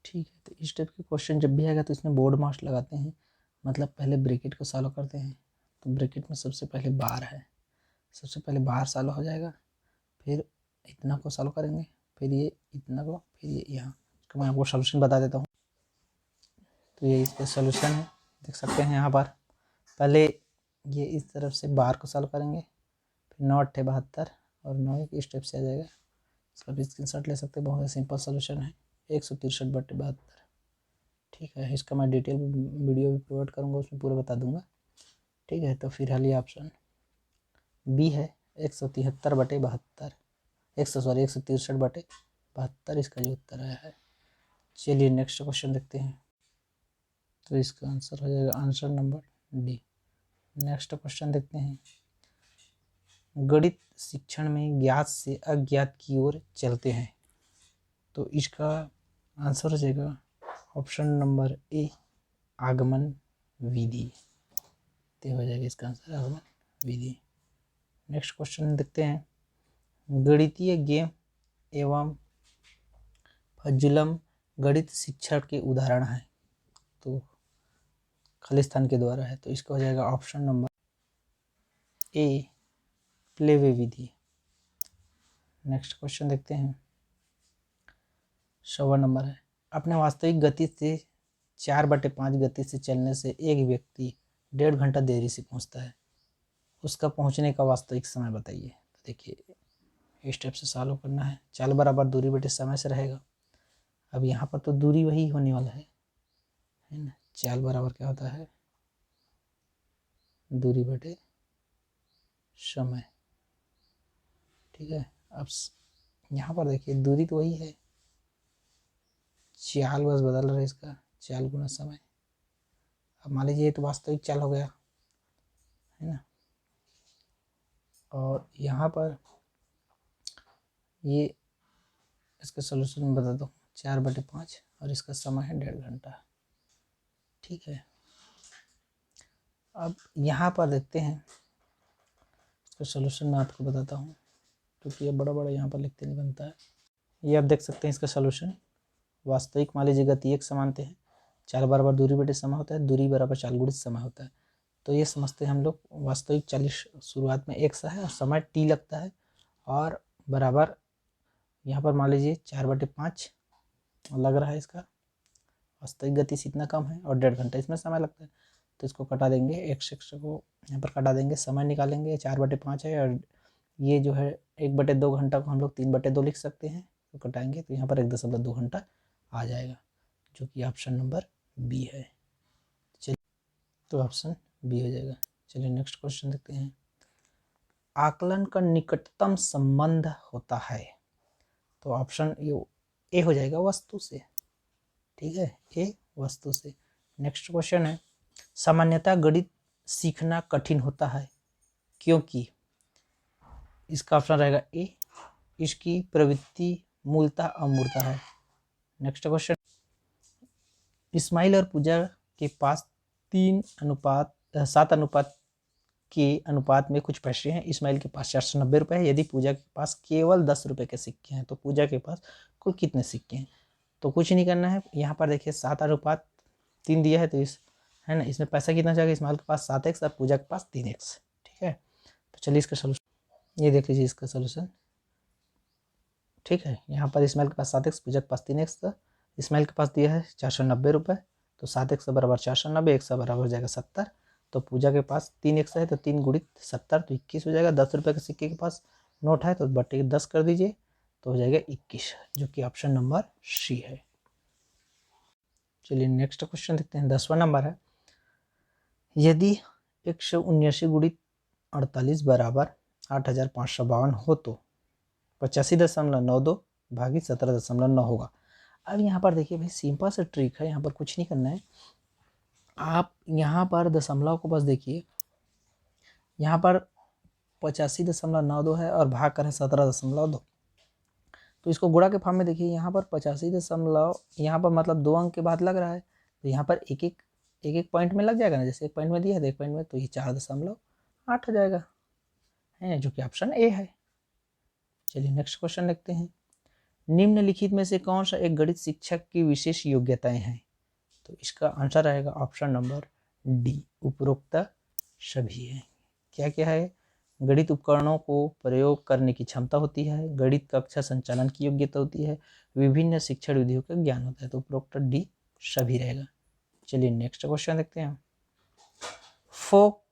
ठीक है, तो इस टाइप के क्वेश्चन जब भी आएगा तो इसमें बोर्ड मार्क्स लगाते हैं, मतलब पहले ब्रैकेट को सॉल्व करते हैं। तो ब्रैकेट में सबसे पहले बार है, सबसे पहले बाहर सॉल्व हो जाएगा, फिर इतना को सॉल्व करेंगे, फिर ये इतना को, फिर ये यहाँ। इसका मैं आपको सोल्यूशन बता देता हूँ। तो ये इसका सोल्यूशन है, देख सकते हैं यहाँ पर। पहले ये इस तरफ से बार को सॉल्व करेंगे, फिर 9 8 72 और 9 इस टाइप से आ जाएगा। इसका भी स्क्रीनशॉट ले सकते हैं, बहुत सिंपल सोल्यूशन है, 163/72। ठीक है, इसका मैं डिटेल वीडियो भी प्रोवाइड करूँगा, उसमें पूरा बता दूंगा। ठीक है, तो फिर हाल ये ऑप्शन बी है, 173/72, 163/72 इसका जो उत्तर आया है। चलिए नेक्स्ट क्वेश्चन देखते हैं। तो इसका आंसर हो जाएगा answer number D. Next question देखते हैं। गणित शिक्षण में ज्ञात से अज्ञात की ओर चलते हैं, तो इसका आंसर हो जाएगा ऑप्शन नंबर ए, आगमन विधि। तो हो जाएगा इसका आंसर आगमन विधि। नेक्स्ट क्वेश्चन देखते हैं। गणितीय गेम एवं फजुलम गणित शिक्षण के उदाहरण हैं, तो खालिस्तान के द्वारा है, तो इसका हो जाएगा option number A, playway Vidhi. Next question देखते हैं। 100वां नंबर है। अपने वास्तविक गति से 4/5 गति से चलने से एक व्यक्ति 1.5 घंटा देरी से पहुंचता है, उसका पहुंचने का वास्तविक समय बताइए। तो देखिए इस स्टेप से सॉल्व करना है। 4 बराबर दूरी बटे समय से रहेगा। अब यहाँ पर तो दूरी वही होने वाला है ना। 4 बराबर क्या होता है, दूरी बटे समय। ठीक है, अब यहाँ पर देखिए दूरी तो वही है, 4 बस बदल रहा है इसका, 4 गुना समय। अब मान लीजिए तो वास्तविक चाल हो गया है ना, और यहाँ पर ये इसका सोल्यूशन बता दो, 4/5 और इसका समय है 1.5 घंटा। ठीक है, अब यहाँ पर देखते हैं इसका सोल्यूशन मैं आपको बताता हूँ, क्योंकि ये बड़ा बड़ा यहाँ पर लिखते नहीं बनता है। ये आप देख सकते हैं इसका सोल्यूशन। वास्तविक मान लीजिए गति एक समानते हैं, 4 बराबर दूरी बटे समय होता है, दूरी बराबर 4 गुणित समय होता है। तो ये समझते हैं हम लोग, वास्तविक 40 शुरुआत में 1 सा है और समय टी लगता है, और बराबर यहाँ पर मान लीजिए 4/5 लग रहा है इसका। वास्तविक गति से इतना कम है और 1.5 घंटा इसमें समय लगता है, तो इसको कटा देंगे, एक्स को यहाँ पर कटा देंगे, समय निकालेंगे, 4/5 है, और ये जो है 1/2 घंटा को हम लोग 3/2 लिख सकते हैं, तो कटाएंगे तो यहाँ पर 1.2 घंटा आ जाएगा, जो कि ऑप्शन नंबर बी है। चलिए, तो ऑप्शन बी हो जाएगा। चलिए नेक्स्ट क्वेश्चन देखते हैं। आकलन का निकटतम संबंध होता है, तो ऑप्शन ए हो जाएगा वस्तु से। ठीक है, ए वस्तु से। नेक्स्ट क्वेश्चन है। सामान्यतः गणित सीखना कठिन होता है क्योंकि, इसका ऑप्शन रहेगा ए, इसकी प्रवृत्ति मूलतः अमूर्त है। Next question. इस्माइल और पूजा के पास 7 के अनुपात में कुछ पैसे हैं। इस्माइल के पास 490 रुपये है। यदि पूजा के पास केवल 10 रुपये के सिक्के हैं तो पूजा के पास कुल कितने सिक्के हैं। तो कुछ नहीं करना है, यहाँ पर देखिए 7/3 दिया है, तो इस है ना, इसमें पैसा कितना जाएगा, इस्माइल के पास 7x और पूजा के पास 3x। ठीक है, तो चलिए इसका सोल्यूशन ये देख लीजिए, इसका सोल्यूशन। ठीक है, यहाँ पर इस्माइल के पास 7x, पूजा के पास 3x था। इस्माइल के पास दिया है 490 रुपये, तो 7x बराबर 490, 1 बराबर हो जाएगा 70। तो पूजा के पास 3x है, तो 3 गुणित 70 तो 21 हो जाएगा। 10 रुपये के सिक्के के पास नोट है, तो बटे 10 कर दीजिए, तो हो जाएगा 21, जो कि ऑप्शन नंबर सी है। चलिए नेक्स्ट क्वेश्चन देखते हैं। 10वां नंबर है। यदि 179 गुणित 48 बराबर 8552 हो तो 85.92 भागित 17.9 होगा। अब यहाँ पर देखिए भाई, सिंपल सा ट्रिक है, यहाँ पर कुछ नहीं करना है। आप यहाँ पर दशमलव को बस देखिए, यहाँ पर 85.92 है और भाग कर है 17.2, तो इसको गुणा के फॉर्म में देखिए, यहाँ पर 85 दशमलव, यहाँ पर मतलब 2 अंक के बाद लग रहा है, तो यहाँ पर एक एक एक पॉइंट में लग जाएगा ना, जैसे एक पॉइंट में दिया है तो एक पॉइंट में, तो ये 4.8 हो जाएगा, है जो कि ऑप्शन ए है। चलिए नेक्स्ट क्वेश्चन देखते हैं। निम्नलिखित में से कौन सा एक गणित शिक्षक की विशेष योग्यताएं हैं? तो इसका आंसर रहेगा ऑप्शन नंबर डी, उपरोक्त सभी है। क्या क्या है? गणित उपकरणों को प्रयोग करने की क्षमता होती है, गणित कक्षा संचालन की योग्यता होती है, विभिन्न शिक्षण विधियों का ज्ञान होता है। तो उपरोक्त डी सभी रहेगा। चलिए नेक्स्ट क्वेश्चन देखते हैं। फोक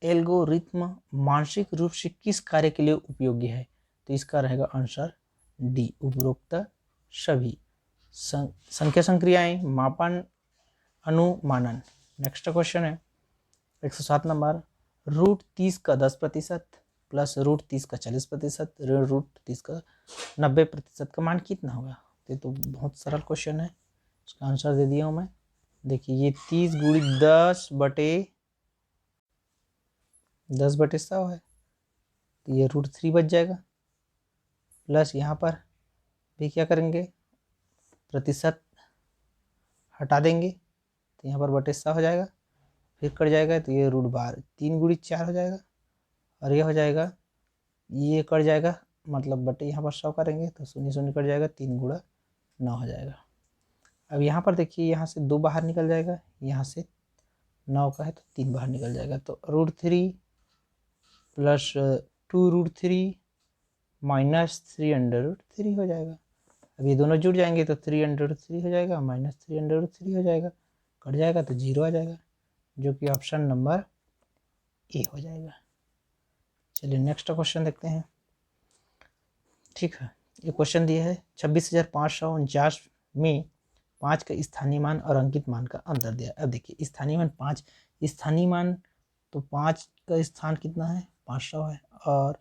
एल्गोरिथ्म मानसिक रूप से किस कार्य के लिए उपयोगी है? तो इसका रहेगा आंसर डी, उपरोक्त सभी। संख्या संक्रियाएं, मापन, अनुमानन। नेक्स्ट क्वेश्चन है 107 नंबर। रूट 30 का 10% प्लस रूट 30 का 40%, रूट 30 का 90% का मान कितना होगा? ये तो बहुत सरल क्वेश्चन है, इसका आंसर दे दिया हूँ मैं। देखिए ये 30 गुणी 10/100 है, तो ये √3 बच जाएगा। प्लस यहाँ पर भी क्या करेंगे, प्रतिशत हटा देंगे तो यहाँ पर /100 हो जाएगा, फिर कट जाएगा तो ये √12, 3 गुणी 4 हो जाएगा, और ये हो जाएगा, ये कट जाएगा मतलब बटे यहाँ पर 100 करेंगे तो 0 0 कट जाएगा, 3 गुणा 9 हो जाएगा। अब यहाँ पर देखिए यहाँ से 2 बाहर निकल जाएगा, यहाँ से 9 का है तो 3 बाहर निकल जाएगा, तो √3 प्लस 2√3 माइनस 3√3 हो जाएगा। अब ये दोनों जुड़ जाएंगे तो 3√3 हो जाएगा, माइनस 3√3 हो जाएगा, कट जाएगा तो 0 आ जाएगा, जो कि ऑप्शन नंबर ए हो जाएगा। चलिए नेक्स्ट क्वेश्चन देखते हैं। ठीक है, ये क्वेश्चन दिया है 26,549 में 5 का स्थानीय मान और अंकित मान का अंतर दिया। अब देखिए स्थानीय मान 5, स्थानीय मान तो 5 का स्थान कितना है, 500 है, और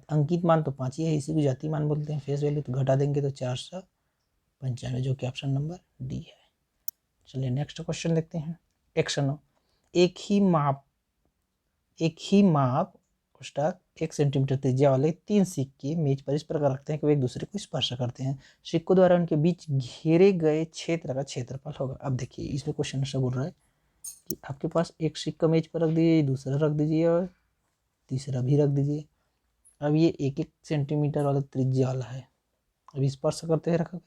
अंकित मान तो 5 ही है, इसी को जाति मान बोलते हैं। फेस वैल्यू तो घटा देंगे तो 495, जो कि ऑप्शन नंबर डी है। चलिए नेक्स्ट क्वेश्चन देखते हैं। एक्शन, एक ही माप पुस्तक 1 सेंटीमीटर त्रिज्या वाले 3 सिक्के मेज पर इस प्रकार रखते हैं कि वे एक दूसरे को स्पर्श करते हैं। सिक्कों द्वारा उनके बीच घेरे गए क्षेत्र का क्षेत्रफल होगा। अब देखिए इसमें क्वेश्चन ऐसा बोल रहा है कि आपके पास एक सिक्का मेज पर रख दीजिए, दूसरा रख दीजिए और तीसरा भी रख दीजिए। अब ये 1 सेंटीमीटर वाला त्रिज्या वाला है, अब स्पर्श करते हुए रखोगे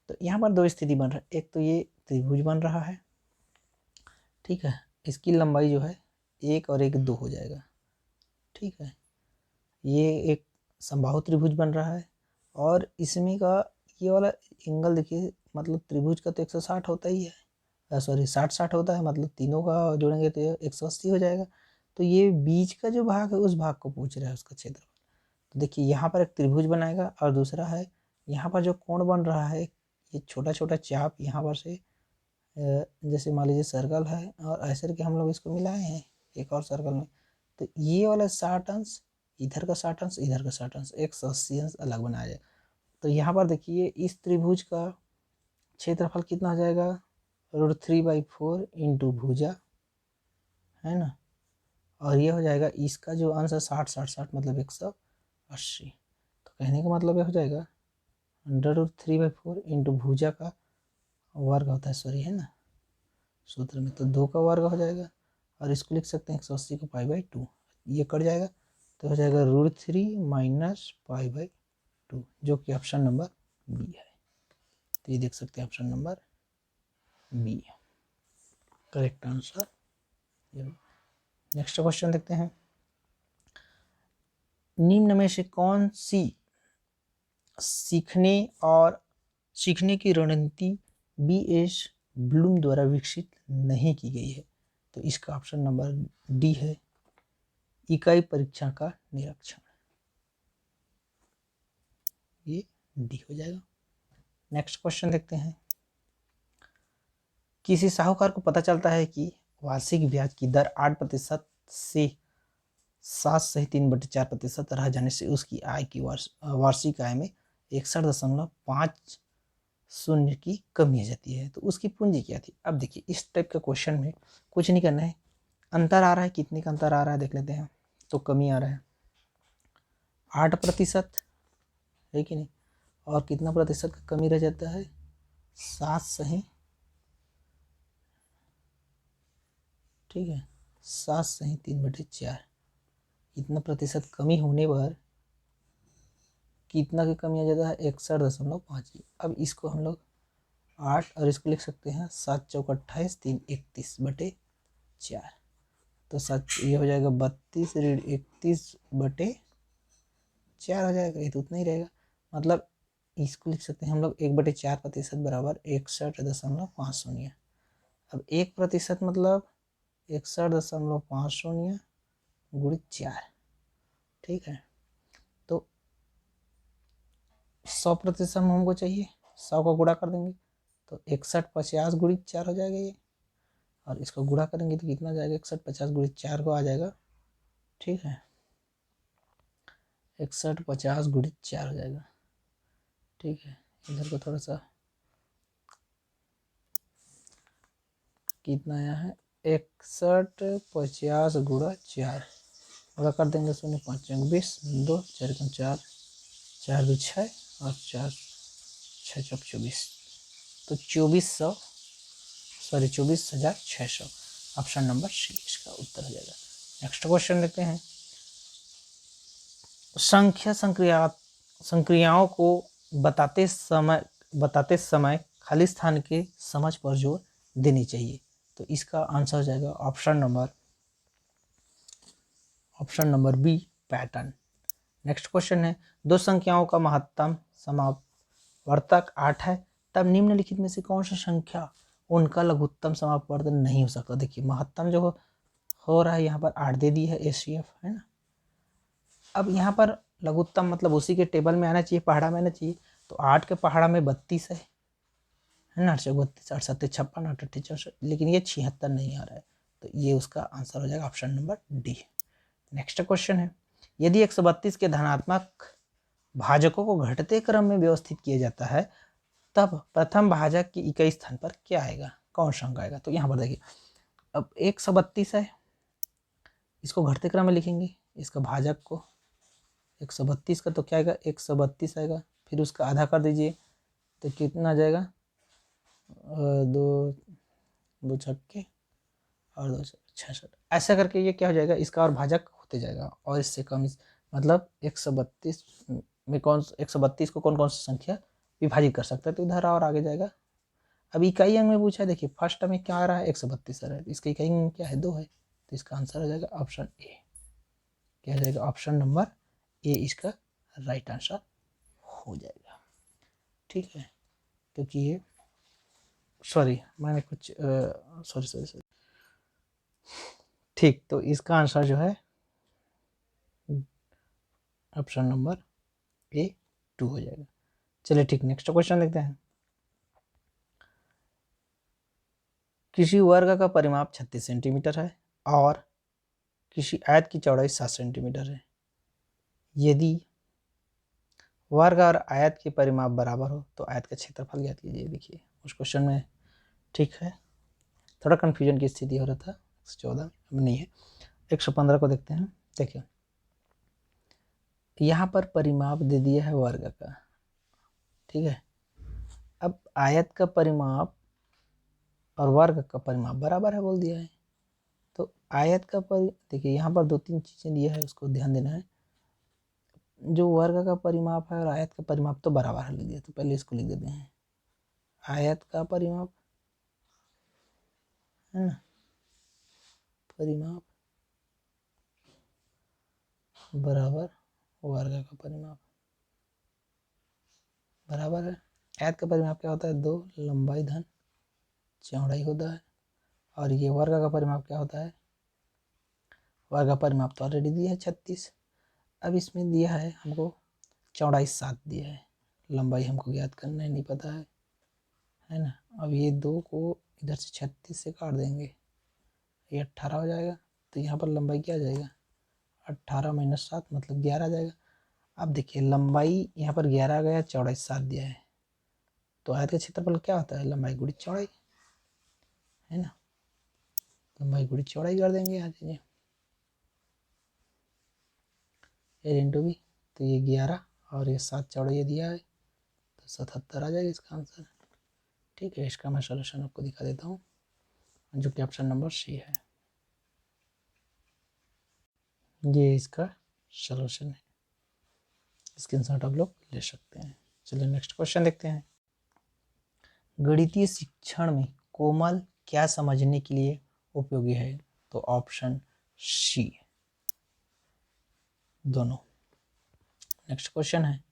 तो यहाँ पर 2 स्थिति बन रहा है। एक तो ये त्रिभुज बन रहा है, ठीक है, इसकी लंबाई जो है 1 और 1 2 हो जाएगा, ठीक है। ये एक समबाहु त्रिभुज बन रहा है, और इसमें का ये वाला एंगल देखिए, मतलब त्रिभुज का तो 160 होता ही है, सॉरी 60 होता है, मतलब तीनों का जोड़ेंगे तो 180 हो जाएगा। तो ये बीच का जो भाग है उस भाग को पूछ रहा है उसका क्षेत्रफल। तो देखिए यहाँ पर एक त्रिभुज बनाएगा, और दूसरा है यहाँ पर जो कोण बन रहा है, ये छोटा छोटा चाप यहाँ पर से, जैसे मान लीजिए सर्कल है और ऐसे करके हम लोग इसको मिलाए हैं एक और सर्कल में, तो ये वाला 60 अंश इधर का 60 अंश, इधर का 60 अंश, 180 अंश अलग बनाया जाए। तो यहाँ पर देखिए इस त्रिभुज का क्षेत्रफल कितना हो जाएगा, √3/4 इंटू भुजा, है ना, और ये हो जाएगा इसका जो अंश है 60 मतलब 180। तो कहने का मतलब ये हो जाएगा √3/4 इंटू भुजा का वर्ग होता है, सॉरी है ना सूत्र में, तो 2 का वर्ग हो जाएगा, और इसको लिख सकते हैं 180 को π/2, ये कट जाएगा तो हो जाएगा √3 माइनस π/2, जो कि ऑप्शन नंबर बी है। तो ये देख सकते हैं ऑप्शन नंबर बी है करेक्ट आंसर। नेक्स्ट क्वेश्चन देखते हैं। निम्न में से कौन सी सीखने की रणनीति B.S. ब्लूम द्वारा विकसित नहीं की गई है? तो इसका ऑप्शन नंबर डी है, इकाई परीक्षण का निरीक्षण, ये डी हो जाएगा। नेक्स्ट क्वेश्चन देखते हैं। किसी साहूकार को पता चलता है कि वार्षिक ब्याज की दर 8% से 7.3/4% रह जाने से उसकी आय की वार्षिक आय में 61.50 की कमी आ जाती है, तो उसकी पूंजी क्या थी? अब देखिए इस टाइप का क्वेश्चन में कुछ नहीं करना है, अंतर आ रहा है, कितने का अंतर आ रहा है देख लेते हैं। तो कमी आ रहा है 8% है कि नहीं, और कितना प्रतिशत का कमी रह जाता है, 7 ठीक है। 7 सही 3/4, इतना प्रतिशत कमी होने पर कितना की कमी आ जाता है 61.5। अब इसको हम लोग 8 और इसको लिख सकते हैं 7 चौक 28 3 31/4। तो 7 ये हो जाएगा 32 ऋण 31/4 हो जाएगा, ये तो उतना ही रहेगा। मतलब इसको लिख सकते हैं हम लोग 1/4% बराबर 61.5। अब 1% मतलब 61.5 गुणित 4। ठीक है, तो 100% हमको चाहिए, 100 का गुणा कर देंगे तो 61 50 गुणित 4 हो जाएगा ये, और इसको गुणा करेंगे तो कितना जाएगा 61 50 गुणित 4 को आ जाएगा। ठीक है, 61 50 गुणित 4 हो जाएगा। ठीक है, इधर को थोड़ा सा कितना आया है 61 50 गुणा 4 गुणा कर देंगे 0 5 20 2 4 4 4 2 6 और 4 6 चौक 24, तो 24,600। ऑप्शन नंबर सी इसका उत्तर हो जाएगा। नेक्स्ट क्वेश्चन देखते हैं। संक्रियाओं को बताते समय खाली स्थान के समझ पर जोर देनी चाहिए। तो इसका आंसर हो जाएगा option number B pattern. Next question है, दो संख्याओं का महत्तम समापवर्तक 8 है, तब निम्नलिखित में से कौन सी संख्या उनका लघुत्तम समापवर्तन नहीं हो सकता। देखिए महत्तम जो हो रहा है यहाँ पर 8 दे दी है, एचसीएफ है ना। अब यहाँ पर लघुत्तम मतलब उसी के टेबल में आना चाहिए, पहाड़ा में आना चाहिए। तो 8 के पहाड़ा में 32 है ना, 32 8 7 56 8 8 64, लेकिन ये 76 नहीं आ रहा है, तो ये उसका आंसर हो जाएगा option number D. Next question है, यदि 132 के धनात्मक भाजकों को घटते क्रम में व्यवस्थित किया जाता है, तब प्रथम भाजक की इकाई स्थान पर क्या आएगा, कौन सा अंक आएगा। तो यहाँ पर देखिए अब 132 है, इसको घटते क्रम में लिखेंगे, इसका भाजक को 132 का तो क्या आएगा 132 आएगा, फिर उसका आधा कर दीजिए तो कितना आ जाएगा 2 छक्के और 2 66, ऐसा करके ये क्या हो जाएगा इसका और भाजक होते जाएगा, और इससे कम मतलब 132 में 132 को कौन कौन सी संख्या विभाजित कर सकता है, तो इधर और आगे जाएगा। अब इकाई अंक में पूछा, देखिए फर्स्ट में क्या आ रहा है 132 आ रहा है, इसका इकाई अंक क्या है 2 है, तो इसका आंसर हो जाएगा ऑप्शन ए। क्या हो जाएगा ऑप्शन नंबर ए इसका राइट आंसर हो जाएगा। ठीक है, क्योंकि ये सॉरी मैंने कुछ सॉरी ठीक, तो इसका आंसर जो है ऑप्शन नंबर ए 2 हो जाएगा। चलिए ठीक, नेक्स्ट क्वेश्चन देखते हैं। किसी वर्ग का परिमाप 36 सेंटीमीटर है और किसी आयत की चौड़ाई 7 सेंटीमीटर है। यदि वर्ग और आयत के परिमाप बराबर हो तो आयत का क्षेत्रफल ज्ञात कीजिए। देखिए उस क्वेश्चन में ठीक है, थोड़ा कन्फ्यूजन की स्थिति हो रहा था 114 अब नहीं है। 115 को देखते हैं। देखिए यहाँ पर परिमाप दे दिया है वर्ग का, ठीक है। अब आयत का परिमाप और वर्ग का परिमाप बराबर है बोल दिया है, तो आयत का देखिए यहाँ पर 2-3 चीज़ें दिया है, उसको ध्यान देना है। जो वर्ग का परिमाप है और आयत का परिमाप तो बराबर है लिख दिया, तो पहले इसको लिख देते हैं। आयत का परिमाप है ना, परिमाप बराबर वर्ग का परिमाप बराबर है। आयत का परिमाप क्या होता है 2 लंबाई धन चौड़ाई होता है, और ये वर्ग का परिमाप क्या होता है, वर्ग का परिमाप तो ऑलरेडी दिया है 36। अब इसमें दिया है हमको चौड़ाई 7 दिया है, लंबाई हमको ज्ञात करना है नहीं पता है ना। अब ये 2 को इधर से 36 से काट देंगे, ये 18 हो जाएगा, तो यहाँ पर लंबाई क्या आ जाएगा 18 - 7 मतलब 11 आ जाएगा। अब देखिए लंबाई यहाँ पर 11 आ गया, चौड़ाई 7 दिया है, तो आयत का क्षेत्रफल क्या होता है लंबाई गुणित चौड़ाई है ना, लंबाई गुणित चौड़ाई कर देंगे यहाँ से ए इंटू बी, तो ये 11 और ये 7 चौड़ाई दिया है, तो 77 आ जाएगा इसका आंसर। ठीक है, इसका मैं सॉल्यूशन आपको दिखा देता हूँ, जो कि ऑप्शन नंबर सी है। ये इसका सॉल्यूशन है, स्क्रीनशॉट आप लोग ले सकते हैं। चलिए नेक्स्ट क्वेश्चन देखते हैं। गणितीय शिक्षण में कोमल क्या समझने के लिए उपयोगी है? तो ऑप्शन सी दोनों। नेक्स्ट क्वेश्चन है,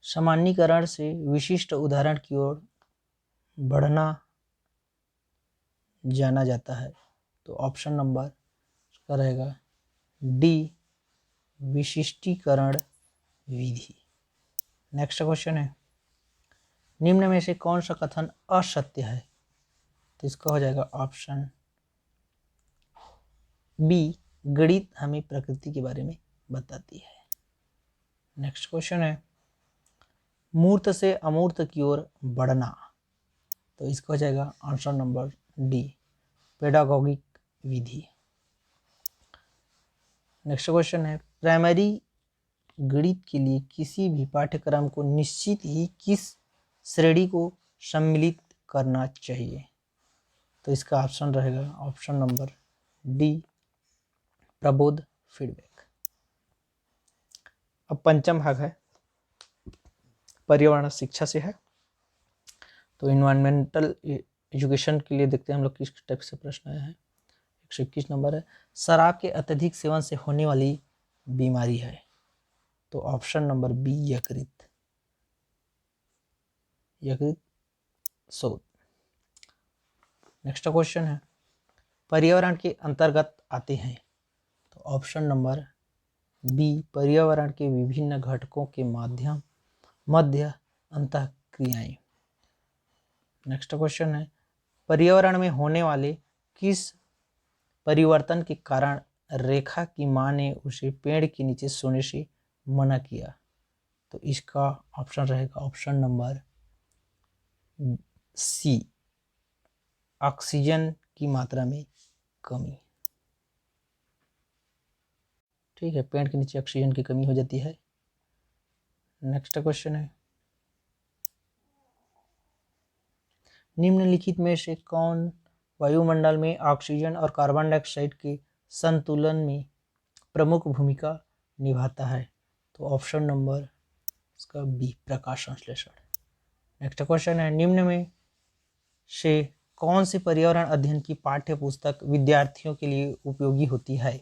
सामान्यीकरण से विशिष्ट उदाहरण की ओर बढ़ना जाना जाता है। तो ऑप्शन नंबर इसका रहेगा डी, विशिष्टीकरण विधि। नेक्स्ट क्वेश्चन है, निम्न में से कौन सा कथन असत्य है? तो इसका हो जाएगा ऑप्शन बी, गणित हमें प्रकृति के बारे में बताती है। नेक्स्ट क्वेश्चन है, मूर्त से अमूर्त की ओर बढ़ना। तो इसका हो जाएगा आंसर नंबर डी, पेडागोगिक विधि। नेक्स्ट क्वेश्चन है, प्राइमरी गणित के लिए किसी भी पाठ्यक्रम को निश्चित ही किस श्रेणी को सम्मिलित करना चाहिए? तो इसका ऑप्शन रहेगा option number D, Prabodh feedback. अब पंचम भाग है, पर्यावरण शिक्षा से है। तो इन्वायरमेंटल एजुकेशन के लिए देखते हैं हम लोग किस टाइप से प्रश्न आया है। 121 नंबर है, शराब के अत्यधिक सेवन से होने वाली बीमारी है। तो ऑप्शन नंबर बी, यकृत शोथ। नेक्स्ट क्वेश्चन है, पर्यावरण के अंतर्गत आते हैं। तो ऑप्शन नंबर बी, पर्यावरण के विभिन्न घटकों के मध्य अंतःक्रियाएं। नेक्स्ट क्वेश्चन है, पर्यावरण में होने वाले किस परिवर्तन के कारण रेखा की मां ने उसे पेड़ के नीचे सोने से मना किया? तो इसका ऑप्शन रहेगा ऑप्शन नंबर सी, ऑक्सीजन की मात्रा में कमी। ठीक है, पेड़ के नीचे ऑक्सीजन की कमी हो जाती है। नेक्स्ट क्वेश्चन है, निम्नलिखित में से कौन वायुमंडल में ऑक्सीजन और कार्बन डाइऑक्साइड के संतुलन में प्रमुख भूमिका निभाता है? तो ऑप्शन नंबर इसका बी, प्रकाश संश्लेषण। नेक्स्ट क्वेश्चन है, निम्न में से कौन सी पर्यावरण अध्ययन की पाठ्य पुस्तक विद्यार्थियों के लिए उपयोगी होती है?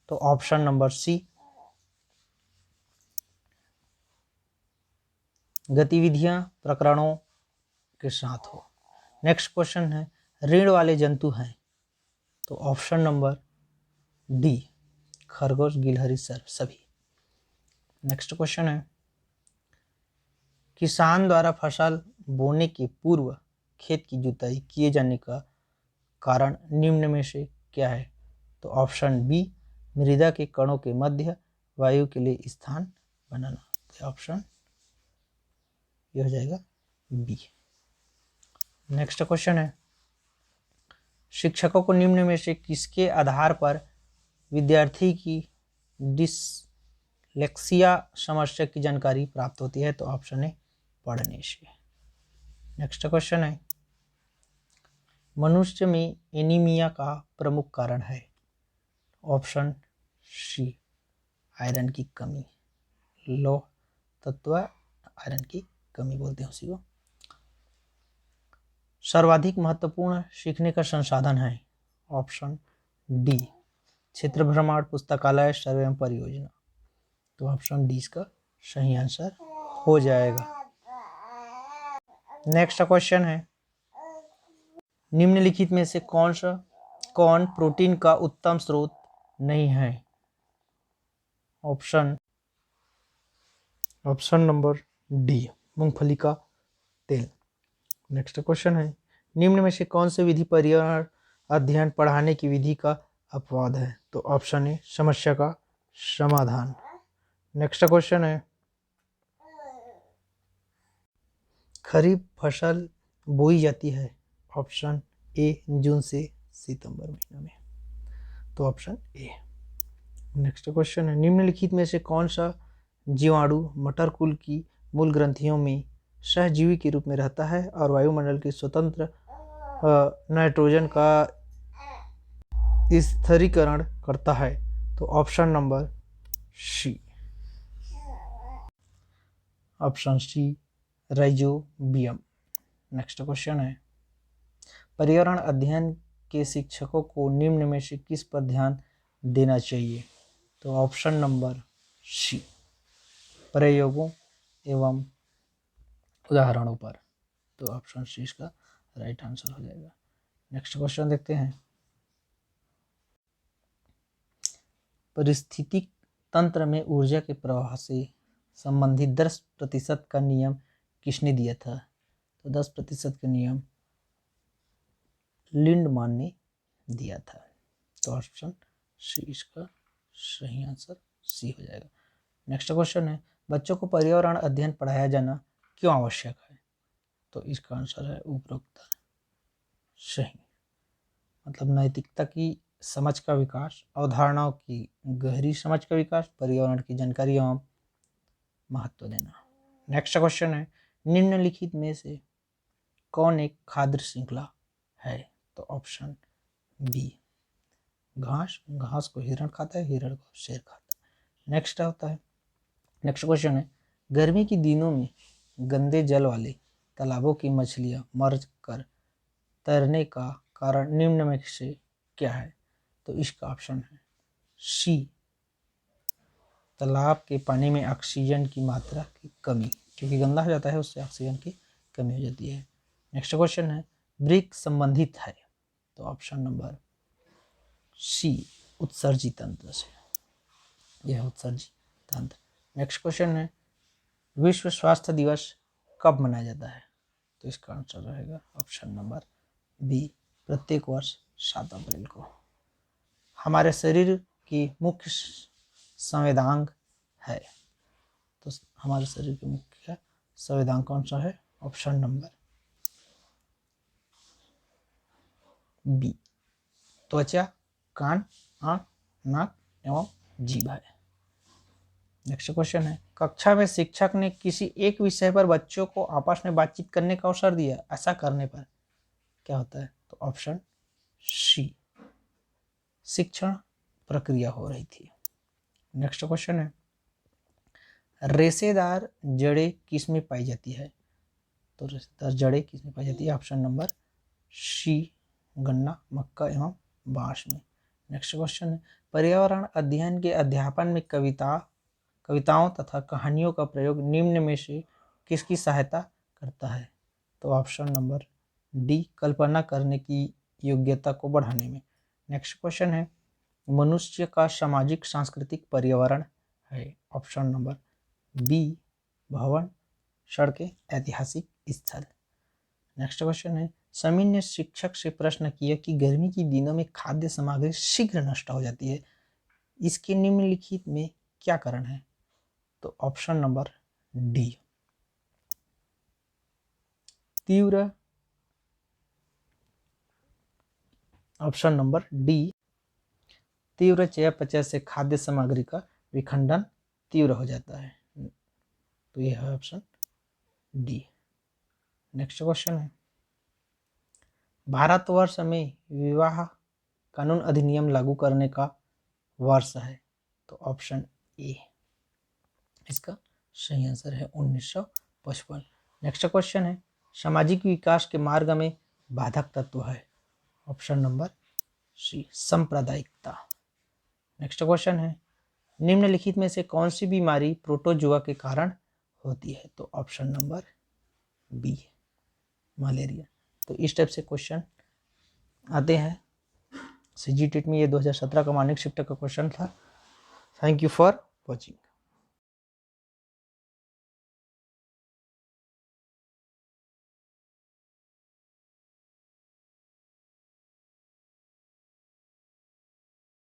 तो ऑप्शन नंबर सी, गतिविधियां प्रकरणों के साथ हो। नेक्स्ट क्वेश्चन है, रीढ़ वाले जंतु हैं। तो ऑप्शन नंबर डी, खरगोश, गिलहरी, सर्प सभी। नेक्स्ट क्वेश्चन है, किसान द्वारा फसल बोने के पूर्व खेत की जुताई किए जाने का कारण निम्न में से क्या है? तो ऑप्शन बी, मृदा के कणों के मध्य वायु के लिए स्थान बनाना। तो ऑप्शन ये हो जाएगा बी। नेक्स्ट क्वेश्चन है, शिक्षकों को निम्न में से किसके आधार पर विद्यार्थी की डिसलेक्सिया समस्या की जानकारी प्राप्त होती है? तो ऑप्शन है पढ़ने से। नेक्स्ट क्वेश्चन है, मनुष्य में एनीमिया का प्रमुख कारण है? ऑप्शन सी, आयरन की कमी, लौह तत्व आयरन की कमी बोलते हैं उसी को। सर्वाधिक महत्वपूर्ण सीखने का संसाधन है? ऑप्शन डी, क्षेत्र भ्रमण, पुस्तकालय, सर्वे एवं परियोजना। तो ऑप्शन डी इसका सही आंसर हो जाएगा। नेक्स्ट क्वेश्चन है, निम्नलिखित में से कौन प्रोटीन का उत्तम स्रोत नहीं है? ऑप्शन नंबर डी, मूंगफली का तेल। नेक्स्ट क्वेश्चन है, निम्न में से कौन सी विधि पर्यावरण अध्ययन पढ़ाने की विधि का अपवाद है? तो ऑप्शन ए, समस्या का समाधान। नेक्स्ट क्वेश्चन है, खरीफ फसल बोई जाती है? ऑप्शन ए, जून से सितंबर महीना में। तो ऑप्शन ए। नेक्स्ट क्वेश्चन है, निम्नलिखित में से कौन सा जीवाणु मटर कुल की मूल ग्रंथियों में सहजीवी के रूप में रहता है और वायुमंडल के स्वतंत्र नाइट्रोजन का स्थिरीकरण करता है? तो option number C, option C rhizobium. Next question है, पर्यावरण अध्ययन के शिक्षकों को निम्न में से किस पर ध्यान देना चाहिए? तो ऑप्शन नंबर सी, प्रयोगों एवं उदाहरणों पर। तो ऑप्शन सी इसका राइट आंसर हो जाएगा। नेक्स्ट क्वेश्चन देखते हैं, पारिस्थितिक तंत्र में ऊर्जा के प्रवाह से संबंधित 10% का नियम किसने दिया था? तो 10% का नियम लिंडमान ने दिया था। तो ऑप्शन सी इसका सही आंसर सी हो जाएगा। नेक्स्ट क्वेश्चन है, बच्चों को पर्यावरण अध्ययन पढ़ाया जाना क्यों आवश्यक है? तो इसका आंसर है उपरोक्त सही। मतलब नैतिकता की समझ का विकास, अवधारणाओं की गहरी समझ का विकास, पर्यावरण की जानकारी एवं महत्व देना। नेक्स्ट क्वेश्चन है, निम्नलिखित में से कौन एक खाद्य श्रृंखला है? तो ऑप्शन बी, घास। घास को हिरण खाता है, हिरण को शेर खाता है। नेक्स्ट क्वेश्चन है, गर्मी के दिनों में गंदे जल वाले तालाबों की मछलियां मर कर तैरने का कारण निम्न में से क्या है? तो इसका ऑप्शन है सी, तालाब के पानी में ऑक्सीजन की मात्रा की कमी, क्योंकि गंदा हो जाता है उससे ऑक्सीजन की कमी हो जाती है। नेक्स्ट क्वेश्चन है, वृक्क संबंधित है? तो ऑप्शन नंबर सी, उत्सर्जी तंत्र से, यह उत्सर्जी तंत्र। नेक्स्ट क्वेश्चन है, विश्व स्वास्थ्य दिवस कब मनाया जाता है? तो इसका आंसर रहेगा ऑप्शन नंबर बी, प्रत्येक वर्ष 7 अप्रैल को। हमारे शरीर की मुख्य संवेदांग है? तो हमारे शरीर के मुख्य संवेदांग कौन सा है? ऑप्शन नंबर बी, त्वचा, कान, आंख, नाक एवं जीभ है। नेक्स्ट क्वेश्चन है, कक्षा में शिक्षक ने किसी एक विषय पर बच्चों को आपस में बातचीत करने का अवसर दिया, ऐसा करने पर क्या होता है? तो ऑप्शन सी, शिक्षण प्रक्रिया हो रही थी। नेक्स्ट क्वेश्चन है, रेशेदार जड़ें किस में पाई जाती है? तो रेशेदार जड़ें किस में पाई जाती है? ऑप्शन नंबर सी, गन्ना, मक्का एवं बांस में। नेक्स्ट क्वेश्चन है, पर्यावरण अध्ययन के अध्यापन में कविताओं तथा कहानियों का प्रयोग निम्न में से किसकी सहायता करता है? तो ऑप्शन नंबर डी, कल्पना करने की योग्यता को बढ़ाने में। नेक्स्ट क्वेश्चन है, मनुष्य का सामाजिक सांस्कृतिक पर्यावरण है? ऑप्शन नंबर बी, भवन, सड़कें, ऐतिहासिक स्थल। नेक्स्ट क्वेश्चन है, समीर ने शिक्षक से प्रश्न किया कि गर्मी के दिनों में खाद्य सामग्री शीघ्र नष्ट हो जाती है, इसके निम्नलिखित में क्या कारण है? तो ऑप्शन नंबर डी, तीव्र, ऑप्शन नंबर डी, तीव्र चयापचय से खाद्य सामग्री का विखंडन तीव्र हो जाता है। तो यह है ऑप्शन डी। नेक्स्ट क्वेश्चन है, भारतवर्ष में विवाह कानून अधिनियम लागू करने का वर्ष है? तो ऑप्शन ए इसका सही आंसर है 1955। नेक्स्ट क्वेश्चन है, सामाजिक विकास के मार्ग में बाधक तत्व है? ऑप्शन नंबर सी, सांप्रदायिकता। नेक्स्ट क्वेश्चन है, निम्नलिखित में से कौन सी बीमारी प्रोटोजुआ के कारण होती है? तो ऑप्शन नंबर बी, मलेरिया। तो इस टाइप से क्वेश्चन आते हैं सीजीटेट में। ये 2017 का माध्यमिक शिफ्ट का क्वेश्चन था। Thank you for watching.